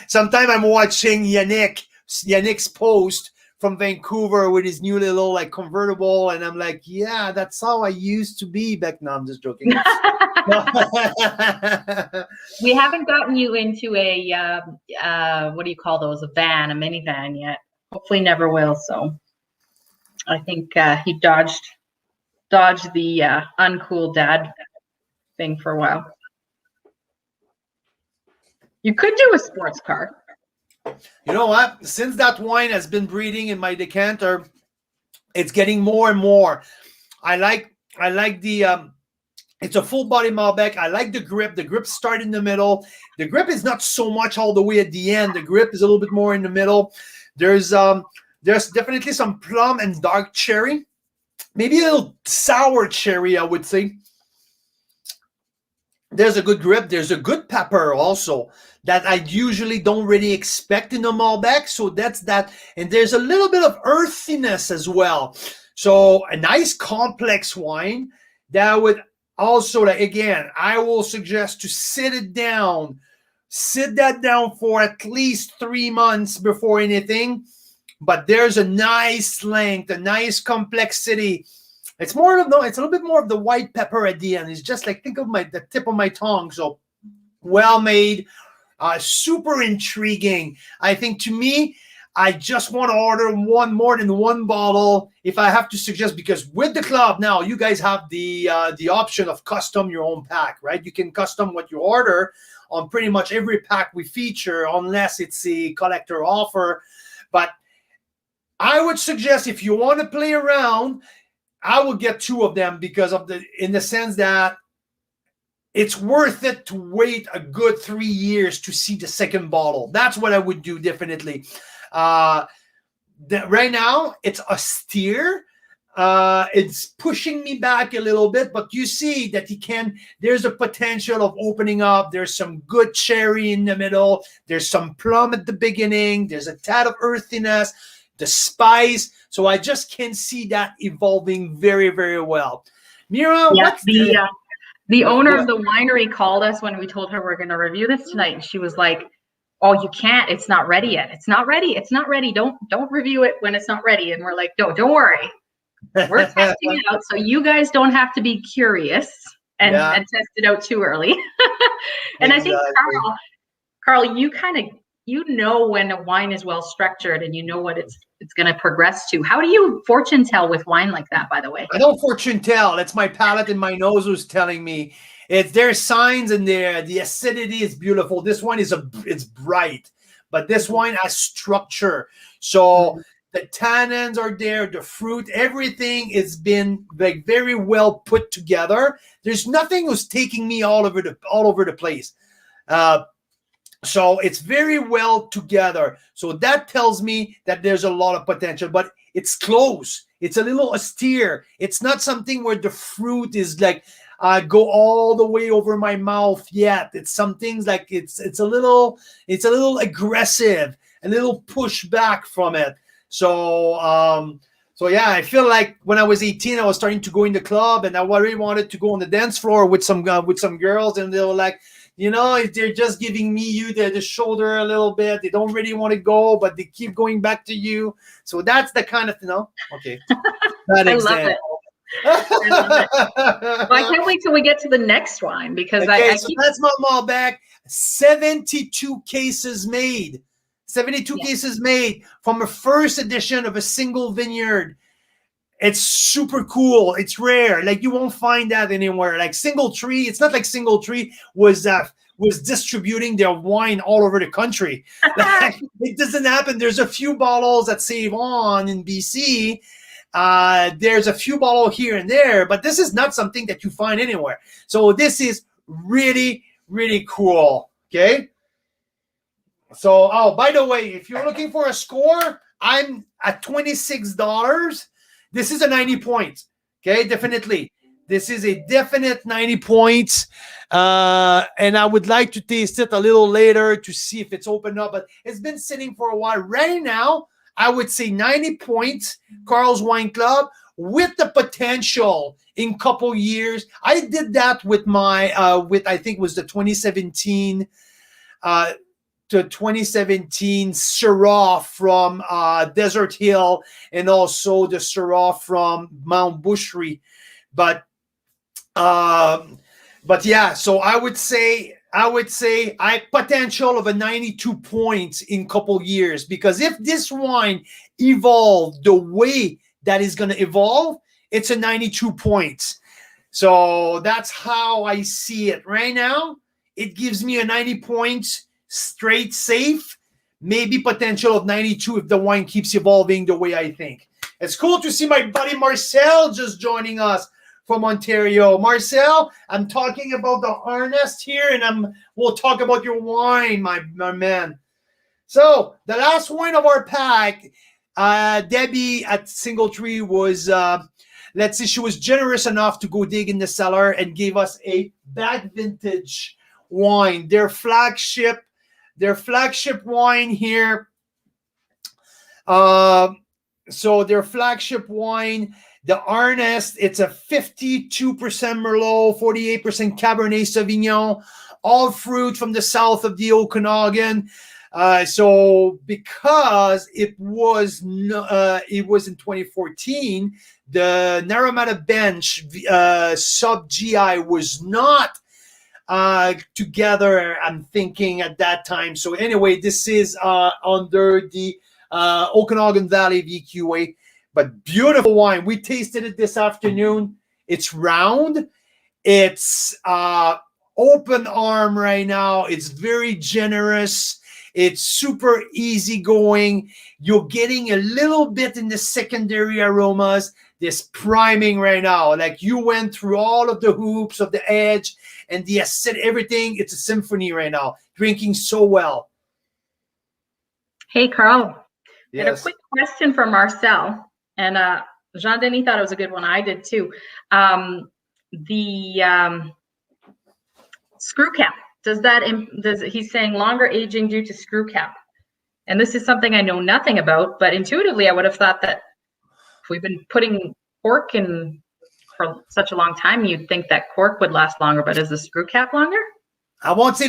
sometimes I'm watching Yannick's post from Vancouver with his new little convertible, and I'm like, yeah, that's how I used to be back now. I'm just joking. We haven't gotten you into a what do you call those? A minivan yet. Hopefully never will. So I think he dodged the uncool dad thing for a while. You could do a sports car. You know what? Since that wine has been breeding in my decanter, it's getting more and more. I like the It's a full body Malbec. I like the grip. The grip start in the middle. The grip is not so much all the way at the end. The grip is a little bit more in the middle. There's definitely some plum and dark cherry, maybe a little sour cherry, I would say. There's a good grip. There's a good pepper also that I usually don't really expect in a Malbec. So that's that. And there's a little bit of earthiness as well. So a nice complex wine that would also, again, I will suggest to sit that down for at least 3 months before anything. But there's a nice length, a nice complexity. It's more of it's a little bit more of the white pepper at the end. It's just like, think of the tip of my tongue. So well made, super intriguing. I think to me, I just want to order more than one bottle if I have to suggest, because with the club now, you guys have the option of custom your own pack, right? You can custom what you order on pretty much every pack we feature, unless it's a collector offer. But I would suggest, if you want to play around, I will get 2 of them, because of in the sense that it's worth it to wait a good 3 years to see the second bottle. That's what I would do, definitely. Right now it's austere. It's pushing me back a little bit, but you see that there's a potential of opening up. There's some good cherry in the middle. There's some plum at the beginning. There's a tad of earthiness, the spice. So I just can see that evolving very, very well. Mira, what's the owner of the winery called us when we told her we're going to review this tonight, and she was like, "Oh, you can't. It's not ready yet. It's not ready. It's not ready. Don't review it when it's not ready." And we're like, "No, don't worry. We're testing it out, so you guys don't have to be curious and test it out too early." And exactly. I think Carl, you know when a wine is well structured, and you know what it's going to progress to. How do you fortune tell with wine like that, by the way? I don't fortune tell. It's my palate and my nose who's telling me. There's signs in there. The acidity is beautiful. This wine it's bright, but this wine has structure. So the tannins are there, the fruit, everything has been like very well put together. There's nothing who's taking me all over the place. So it's very well together. So that tells me that there's a lot of potential, but it's close. It's a little austere. It's not something where the fruit is like go all the way over my mouth yet. It's some things like it's a little aggressive, a little push back from it. So yeah, I feel like when I was 18, I was starting to go in the club, and I really wanted to go on the dance floor with some girls, and they were like, they're just giving me the shoulder a little bit. They don't really want to go, but they keep going back to you. So that's the kind of okay. That I love it. I love it. Well, I can't wait till we get to the next wine, because that's my Malbec. 72 cases made. 72 cases made from a first edition of a single vineyard. It's super cool. It's rare. Like, you won't find that anywhere. Like Singletree, it's not like Singletree was distributing their wine all over the country. Like, it doesn't happen. There's a few bottles at Save On in BC. There's a few bottles here and there, but this is not something that you find anywhere. So this is really, really cool. Okay. So, by the way, if you're looking for a score, I'm at $26. This is a 90 points. Okay, definitely. This is a definite 90 points. And I would like to taste it a little later to see if it's opened up, but it's been sitting for a while. Right now, I would say 90 points, Carl's Wine Club, with the potential in couple years. I did that with my, I think it was the 2017, the 2017 Syrah from Desert Hill, and also the Syrah from Mount Bushry. But yeah, so I would say I potential of a 92 points in couple years, because if this wine evolved the way that is going to evolve, it's a 92 points. So that's how I see it right now. It gives me a 90 points straight safe, maybe potential of 92 if the wine keeps evolving the way I think. It's cool to see my buddy Marcel just joining us from Ontario. Marcel, I'm talking about the harness here, and we'll talk about your wine, my man. So the last wine of our pack, Debbie at Singletree was, let's see, she was generous enough to go dig in the cellar and gave us a back vintage wine, their flagship wine here. So their flagship wine, the Arnest, it's a 52% Merlot, 48% Cabernet Sauvignon, all fruit from the south of the Okanagan. So because it was in 2014, the Naramata Bench sub GI was not together, I'm thinking at that time. So anyway, this is under the Okanagan Valley VQA, but beautiful wine. We tasted it this afternoon. It's round. It's open arm right now. It's very generous. It's super easygoing. You're getting a little bit in the secondary aromas. This priming right now, like you went through all of the hoops of the edge and the acid, everything. It's a symphony right now. Drinking so well. Hey, Carl. Yes. And a quick question for Marcel. And Jean-Denis thought it was a good one. I did too. The screw cap. He's saying longer aging due to screw cap. And this is something I know nothing about, but intuitively I would have thought that if we've been putting cork in for such a long time, you'd think that cork would last longer, but is the screw cap longer? I won't say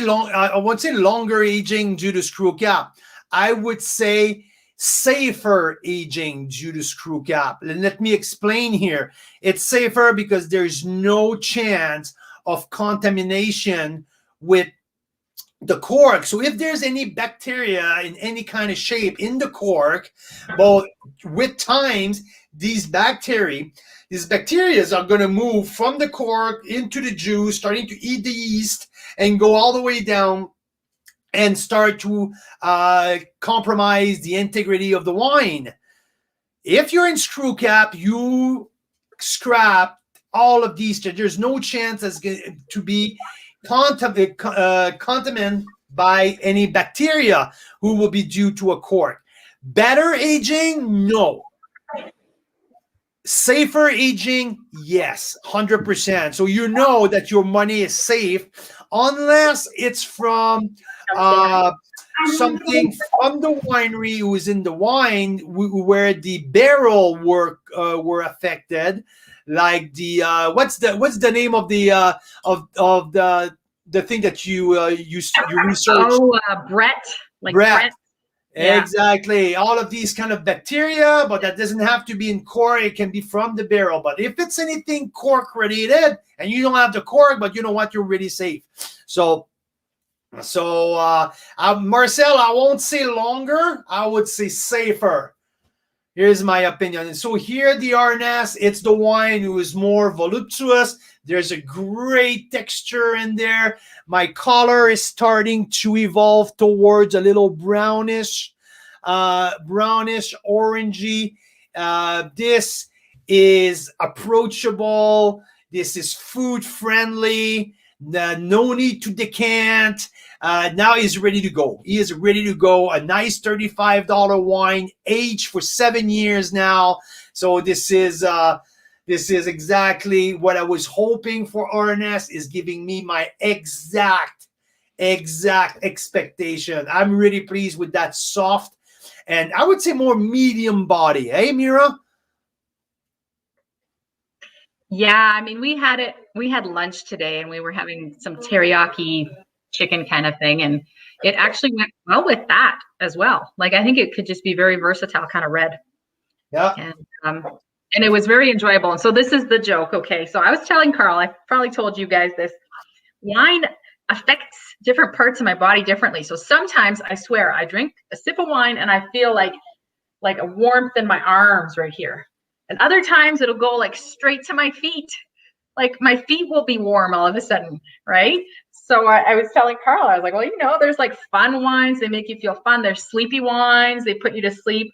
longer aging due to screw cap. I would say safer aging due to screw cap. And let me explain here. It's safer because there's no chance of contamination with the cork. So if there's any bacteria in any kind of shape in the cork, well, with times, these bacteria are going to move from the cork into the juice, starting to eat the yeast and go all the way down and start to compromise the integrity of the wine. If you're in screw cap, you scrap all of these. There's no chance as to be contaminated by any bacteria who will be due to a cork. Better aging? No. Safer aging? Yes, 100%. So you know that your money is safe unless it's from something from the winery who is in the wine where the barrel were affected, like the what's the name of the thing that you researched? Oh, Brett. Brett. Yeah. Exactly. All of these kind of bacteria, but that doesn't have to be in cork. It can be from the barrel. But if it's anything cork related and you don't have the cork, but you know what, you're really safe. So Marcel, I won't say longer. I would say safer. Here's my opinion. And so here the Arnast, it's the wine who is more voluptuous. There's a great texture in there. My color is starting to evolve towards a little brownish orangey. This is approachable. This is food friendly. No need to decant. Now he's ready to go. He is ready to go. A nice $35 wine, aged for 7 years now. So this is exactly what I was hoping for. Arnest is giving me my exact expectation. I'm really pleased with that soft, and I would say more medium body. Hey, Mira? Yeah, I mean, we had lunch today and we were having some teriyaki chicken kind of thing, and it actually went well with that as well. Like, I think it could just be very versatile, kind of red. Yeah. And it was very enjoyable. And so this is the joke. Okay. So I was telling Carl, I probably told you guys this, wine affects different parts of my body differently. So sometimes I swear I drink a sip of wine and I feel like a warmth in my arms right here. And other times it'll go like straight to my feet. Like my feet will be warm all of a sudden, right? So I was telling Carl, I was like, well, there's like fun wines. They make you feel fun. There's sleepy wines. They put you to sleep.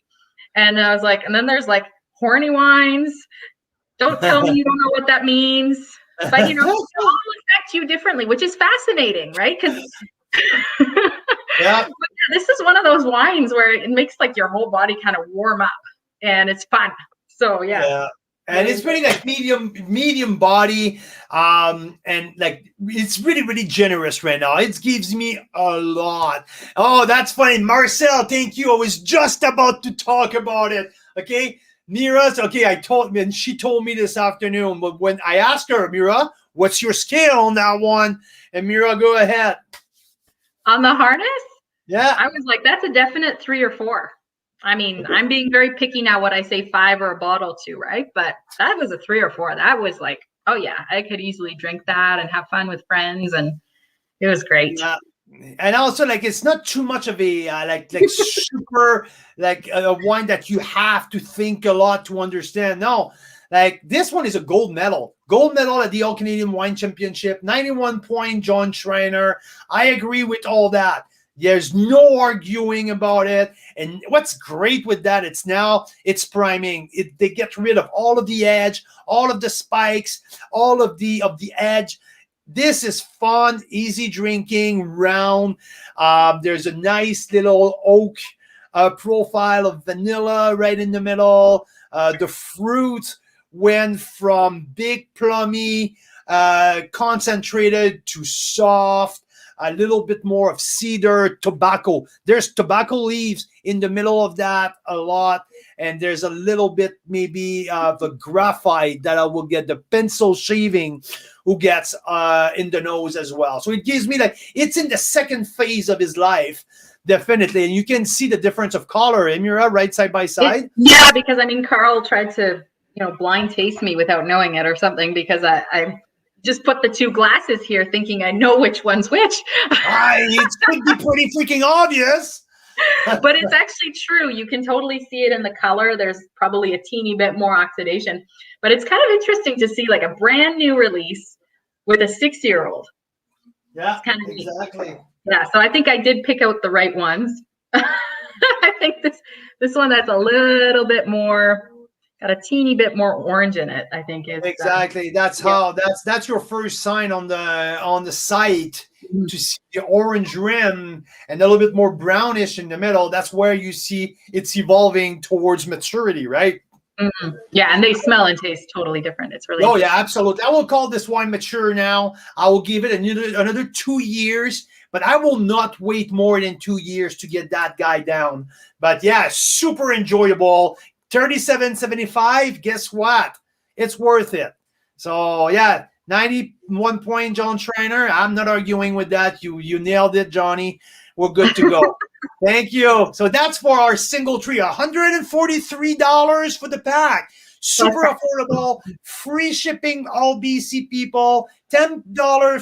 And I was like, and then there's like horny wines. Don't tell me you don't know what that means. But you know, they all affect you differently, which is fascinating, right? Because Yeah. this is one of those wines where it makes like your whole body kind of warm up, and it's fun. So yeah. Yeah. And it's pretty like medium body, and like it's really generous right now. It gives me a lot. Oh, that's funny, Marcel. Thank you. I was just about to talk about it. Okay, Mira's okay. And she told me this afternoon. But when I asked her, Mira, what's your scale on that one? And Mira, go ahead. On the harness, Yeah, I was like, that's a definite 3 or 4. I mean, I'm being very picky now what I say 5 or a bottle to, right? But that was a 3 or 4. That was like, oh yeah, I could easily drink that and have fun with friends, and it was great. yeah. And also, like, it's not too much of a like super like a wine that you have to think a lot to understand. No, like this one is a gold medal at the All Canadian Wine Championship, 91 point. John Schreiner. I agree with all that. There's no arguing about it. And what's great with that, it's priming. They get rid of all of the edge, all of the spikes, all of the edge. This is fun, easy drinking, round. There's a nice little oak profile of vanilla right in the middle. The fruit went from big plummy, concentrated to soft, a little bit more of cedar, tobacco. There's tobacco leaves in the middle of that a lot. And there's a little bit maybe of a graphite that I will get the pencil shaving who gets in the nose as well. So it gives me like, it's in the second phase of his life, definitely. And you can see the difference of color, Emira, right side by side. Yeah, because I mean, Carl tried to, blind taste me without knowing it or something, because I just put the 2 glasses here thinking I know which one's which. It could be pretty freaking obvious. But it's actually true. You can totally see it in the color. There's probably a teeny bit more oxidation, but it's kind of interesting to see like a brand new release with a 6-year-old. Yeah, it's kind of exactly. Neat. Yeah, so I think I did pick out the right ones. I think this one that's a little bit more, got a teeny bit more orange in it, I think is exactly. That's your first sign on the site to see the orange rim and a little bit more brownish in the middle. That's where you see it's evolving towards maturity, right? Mm-hmm. Yeah, and they smell and taste totally different. It's really yeah, absolutely. I will call this wine mature now. I will give it another 2 years, but I will not wait more than 2 years to get that guy down. But yeah, super enjoyable. $37.75. Guess what? It's worth it. So yeah, 91 point, John Schreiner. I'm not arguing with that. You nailed it, Johnny. We're good to go. Thank you. So that's for our Singletree. $143 for the pack. Super affordable, free shipping, all BC people. $10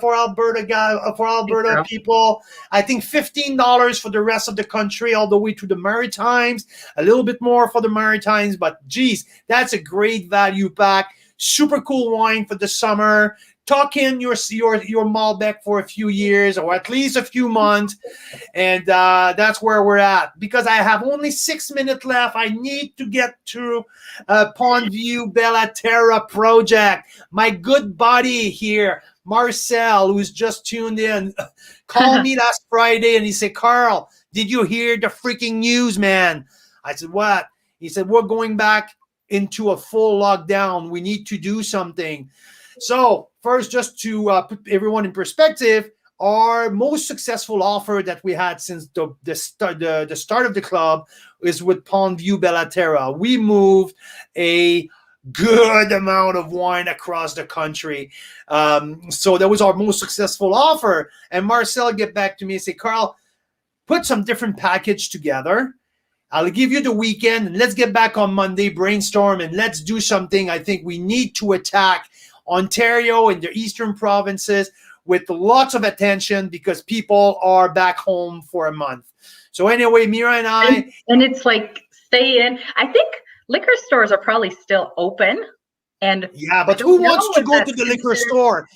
for Alberta people. I think $15 for the rest of the country, all the way to the Maritimes. A little bit more for the Maritimes, but geez, that's a great value pack. Super cool wine for the summer. Tuck in your Malbec for a few years or at least a few months. And that's where we're at. Because I have only 6 minutes left, I need to get to Pondview Bellaterra project. My good buddy here, Marcel, who's just tuned in, called me last Friday and he said, Carl, did you hear the freaking news, man? I said, what? He said, we're going back into a full lockdown. We need to do something. So first, just to put everyone in perspective, our most successful offer that we had since the start of the club is with Pondview Bellaterra. We moved a good amount of wine across the country. So that was our most successful offer. And Marcel get back to me and say, Carl, put some different package together. I'll give you the weekend and let's get back on Monday, brainstorm, and let's do something. I think we need to attack Ontario and the eastern provinces with lots of attention because people are back home for a month. So anyway, Mira and I... And it's like, stay in. I think liquor stores are probably still open. And yeah, but who wants to go to the liquor store?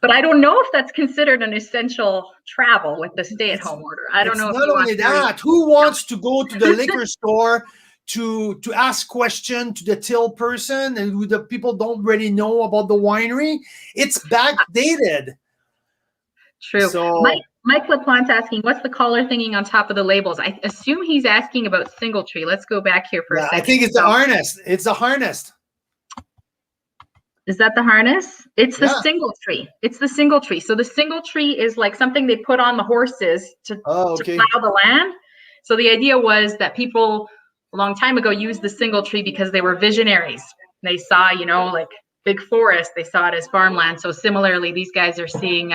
But I don't know if that's considered an essential travel with the stay-at-home order. I don't know. Not only that, who wants to go to the liquor store to ask question to the till person and who the people don't really know about the winery. It's backdated. True. So Mike LaPlante's asking, what's the collar thingy on top of the labels? I assume he's asking about Singletree. Let's go back here for a second. I think it's the harness. It's the harness. Is that the harness? It's the Singletree. It's the Singletree. So the Singletree is like something they put on the horses to plow the land. So the idea was that people a long time ago used the Singletree because they were visionaries. They saw, like big forest. They saw it as farmland. So similarly, these guys are seeing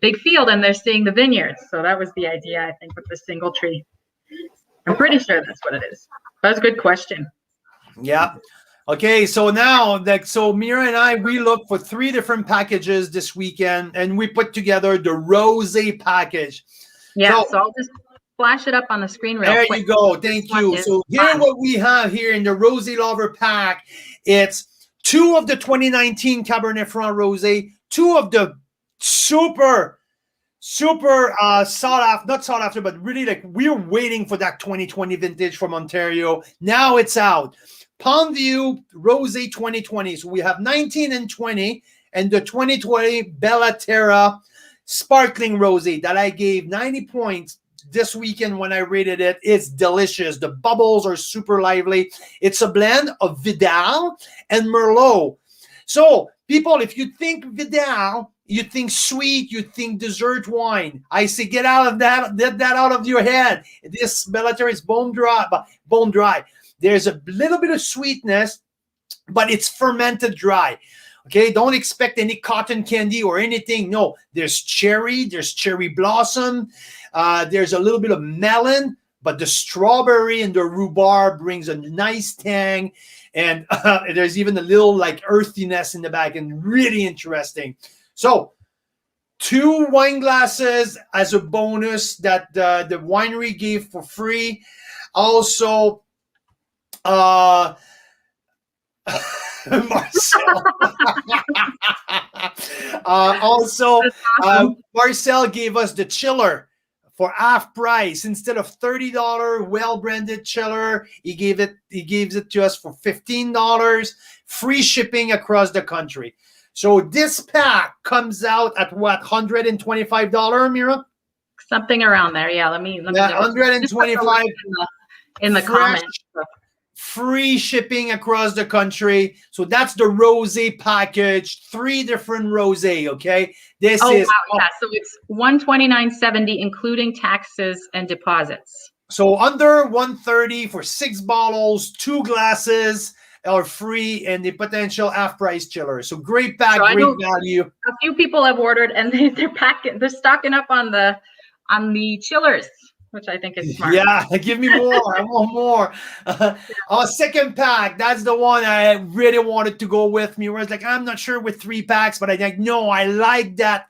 big field and they're seeing the vineyards. So that was the idea, I think, with the Singletree. I'm pretty sure that's what it is. That's a good question. Yeah. Okay, so now Mira and I, we look for 3 different packages this weekend, and we put together the rosé package. Yeah, so I'll just flash it up on the screen real quick. There you go. Thank you. So here what we have here in the Rosé Lover pack, it's 2 of the 2019 Cabernet Franc Rosé, 2 of the super not sought after, but really like we're waiting for that 2020 vintage from Ontario. Now it's out. Pondview Rosé 2020. So we have 19 and 20, and the 2020 Bella Terra Sparkling Rosé that I gave 90 points this weekend when I rated it. It's delicious. The bubbles are super lively. It's a blend of Vidal and Merlot. So people, if you think Vidal, you think sweet, you think dessert wine. I say get out of that, get that out of your head. This Bella Terra is bone dry. There's a little bit of sweetness, but it's fermented dry. Okay, don't expect any cotton candy or anything. No, there's cherry blossom. There's a little bit of melon, but the strawberry and the rhubarb brings a nice tang. And there's even a little like earthiness in the back, and really interesting. So 2 wine glasses as a bonus that the winery gave for free. Also, Marcel. Marcel gave us the chiller for half price. Instead of $30 well-branded chiller, he gives it to us for $15, free shipping across the country. So this pack comes out at what, $125, Mira? Something around there. Yeah, let me $125 in the comments. Free shipping across the country. So that's the rosé package, 3 different rosé. Okay, this is wow, yeah. So it's $129.70 including taxes and deposits. So under $130 for 6 bottles, 2 glasses are free, and the potential half-price chiller. So great pack, so great value. A few people have ordered, and they're stocking up on the chillers, which I think is smart. Yeah, give me more. I want more. Our second pack, that's the one I really wanted to go with. Me, whereas like I'm not sure with 3 packs, but I think no, I like that.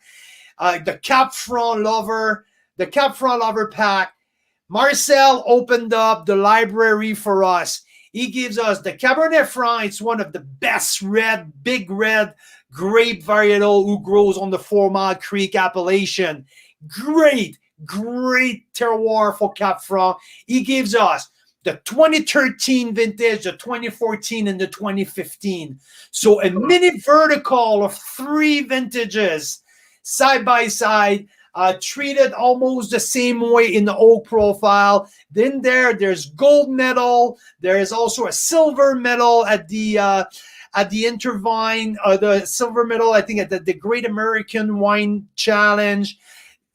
The Cap Franc Lover pack. Marcel opened up the library for us. He gives us the Cabernet Franc. It's one of the best big red grape varietal who grows on the 4 Mile Creek appellation. Great terroir for Cap Franc. He gives us the 2013 vintage, the 2014, and the 2015. So a mini vertical of 3 vintages side by side, treated almost the same way in the oak profile. Then there's gold medal. There is also a silver medal at the Intervine, the silver medal, I think, at the Great American Wine Challenge.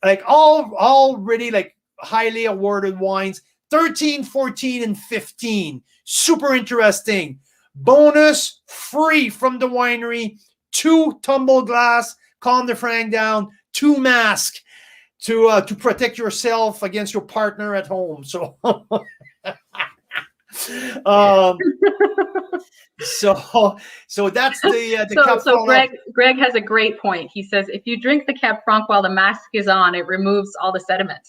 Like all really like highly awarded wines. 13, 14, and 15. Super interesting. Bonus, free from the winery. 2 tumble glass, calm the Frank down. 2 masks to protect yourself against your partner at home. So, so that's the Cap Franc. Greg has a great point. He says if you drink the Cap Franc while the mask is on, it removes all the sediment.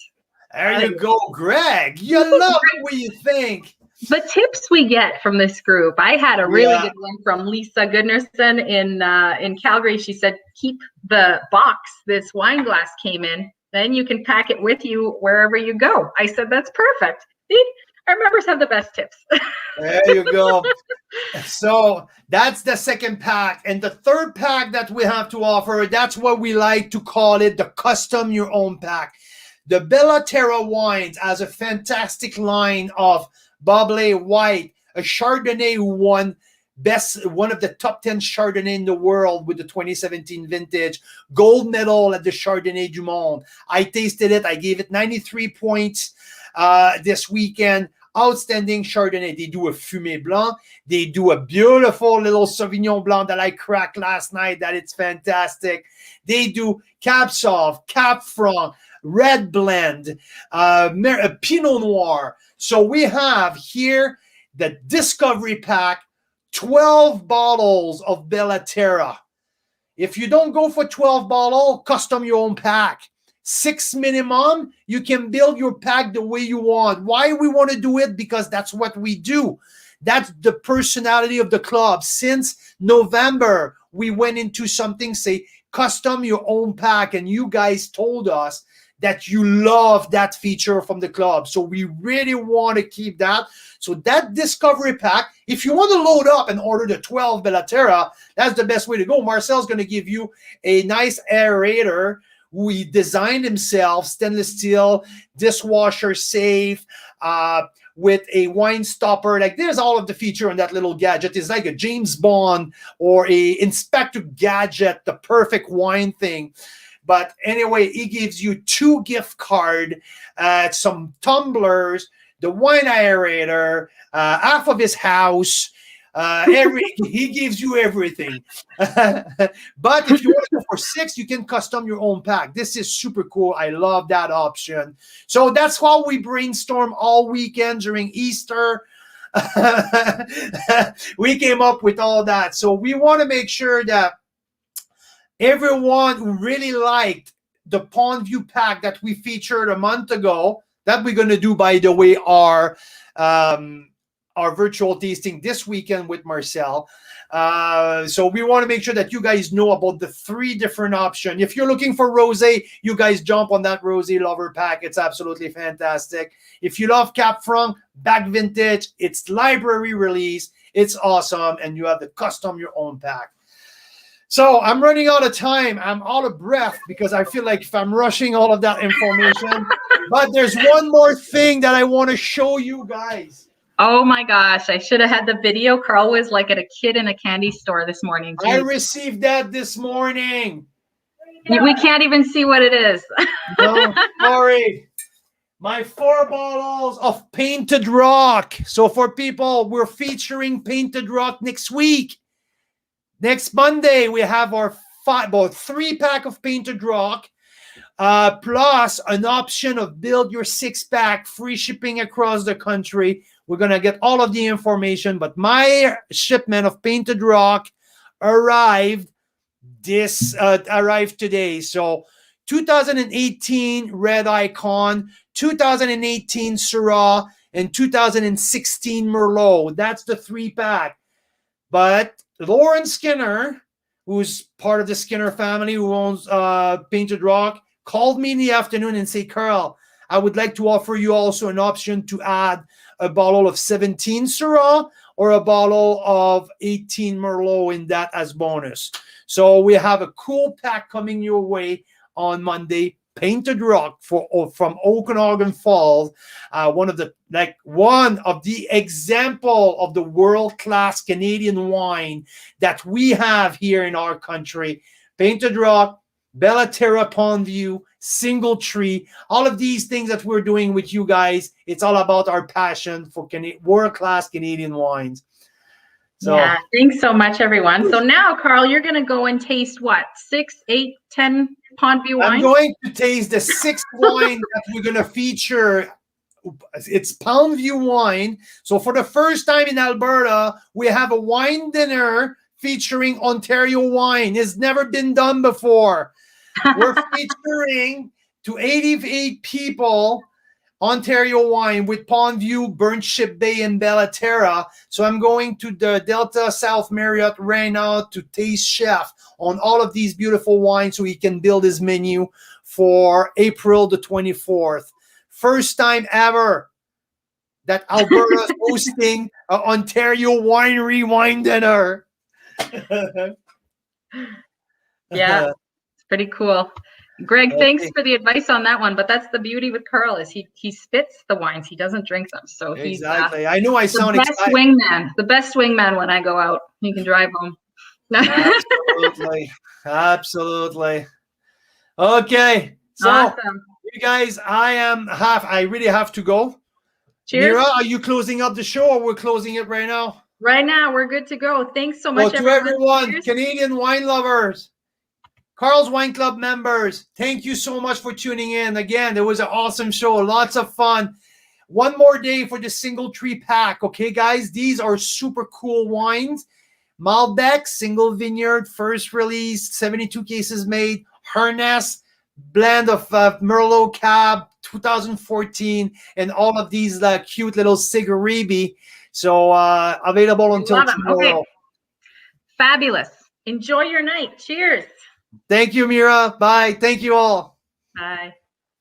There you go, Greg. You love it what you think. The tips we get from this group. I had a really good one from Lisa Goodnerson in Calgary. She said, keep the box this wine glass came in, then you can pack it with you wherever you go. I said, that's perfect. See? Our members have the best tips. There you go. So that's the second pack. And the third pack that we have to offer, that's what we like to call it, the custom your own pack. The Bella Terra Wines has a fantastic line of Bubbly White, a Chardonnay who won one of the top 10 Chardonnay in the world with the 2017 vintage, gold medal at the Chardonnay du Monde. I tasted it. I gave it 93 points this weekend. Outstanding Chardonnay. They do a Fumé Blanc. They do a beautiful little Sauvignon Blanc that I cracked last night. That it's fantastic. They do Cab Sauv, Cab Franc, Red Blend, Pinot Noir. So we have here the Discovery Pack, 12 bottles of Bella Terra. If you don't go for 12 bottles, custom your own pack. 6 minimum, you can build your pack the way you want. Why we want to do it? Because that's what we do. That's the personality of the club. Since November, we went into something, say, custom your own pack. And you guys told us that you love that feature from the club. So we really want to keep that. So that Discovery Pack, if you want to load up and order the 12 Bella Terra, that's the best way to go. Marcel's going to give you a nice aerator. We designed himself, stainless steel, dishwasher safe, with a wine stopper. Like there's all of the feature on that little gadget. It's like a James Bond or a Inspector Gadget, the perfect wine thing. But anyway, he gives you 2 gift cards, some tumblers, the wine aerator, half of his house. He gives you everything. But if you want to go for 6, you can custom your own pack. This is super cool. I love that option. So that's how we brainstorm all weekend during Easter. We came up with all that. So we want to make sure that everyone who really liked the Pondview pack that we featured a month ago, that we're going to do, by the way, our virtual tasting this weekend with Marcel. So we want to make sure that you guys know about the 3 different options. If you're looking for rosé, you guys jump on that rosé lover pack. It's absolutely fantastic. If you love Cab Franc, back vintage, it's library release. It's awesome. And you have the custom your own pack. So I'm running out of time. I'm out of breath because I feel like if I'm rushing all of that information. But there's one more thing that I want to show you guys. Oh my gosh, I should have had the video. Carl was like at a kid in a candy store this morning. Jeez. I received that this morning. We can't even see what it is. No, sorry. My 4 bottles of Painted Rock. So for people, we're featuring Painted Rock next week. Next Monday, we have our 3-pack of Painted Rock, plus an option of build your 6-pack, free shipping across the country. We're going to get all of the information, but my shipment of Painted Rock arrived today. So 2018 Red Icon, 2018 Syrah, and 2016 Merlot. That's the 3-pack. But Lauren Skinner, who's part of the Skinner family, who owns Painted Rock, called me in the afternoon and said, Carl, I would like to offer you also an option to add a bottle of 17 Syrah or a bottle of 18 Merlot in that as bonus. So we have a cool pack coming your way on Monday. Painted Rock from Okanagan Falls, one of the example of the world-class Canadian wine that we have here in our country. Painted Rock, Bella Terra Pondview, Singletree, all of these things that we're doing with you guys. It's all about our passion for world-class Canadian wines. So, yeah, thanks so much, everyone. So now, Carl, you're going to go and taste what? 6, 8, 10 Pondview wines? I'm going to taste the 6th wine that we're going to feature. It's Pondview wine. So for the first time in Alberta, we have a wine dinner featuring Ontario wine. It's never been done before. We're featuring to 88 people Ontario wine with Pondview, Burnt Ship Bay, and Bella Terra. So I'm going to the Delta South Marriott right now to taste chef on all of these beautiful wines so he can build his menu for April the 24th. First time ever that Alberta's hosting an Ontario winery wine dinner. Yeah, it's pretty cool. Greg, thanks Okay. for the advice on that one. But that's the beauty with Carl is he spits the wines. He doesn't drink them. So he's Exactly. I know I the sound best excited. wingman. The best wingman when I go out. He can drive home. Absolutely. Absolutely. Okay. So Awesome. you guys, I really have to go. Cheers. Mira, are you closing up the show or we're closing it right now? Right now, we're good to go. Thanks so much, So to everyone, Cheers. Canadian wine lovers, Carl's Wine Club members, thank you so much for tuning in. Again, it was an awesome show. Lots of fun. One more day for the Singletree pack. Okay, guys, these are super cool wines. Malbec, single vineyard, first release, 72 cases made. Harness, blend of Merlot Cab, 2014, and all of these cute little Sigaribi. So available until tomorrow. Okay. Fabulous. Enjoy your night. Cheers. Thank you, Mira. Bye. Thank you all. Bye.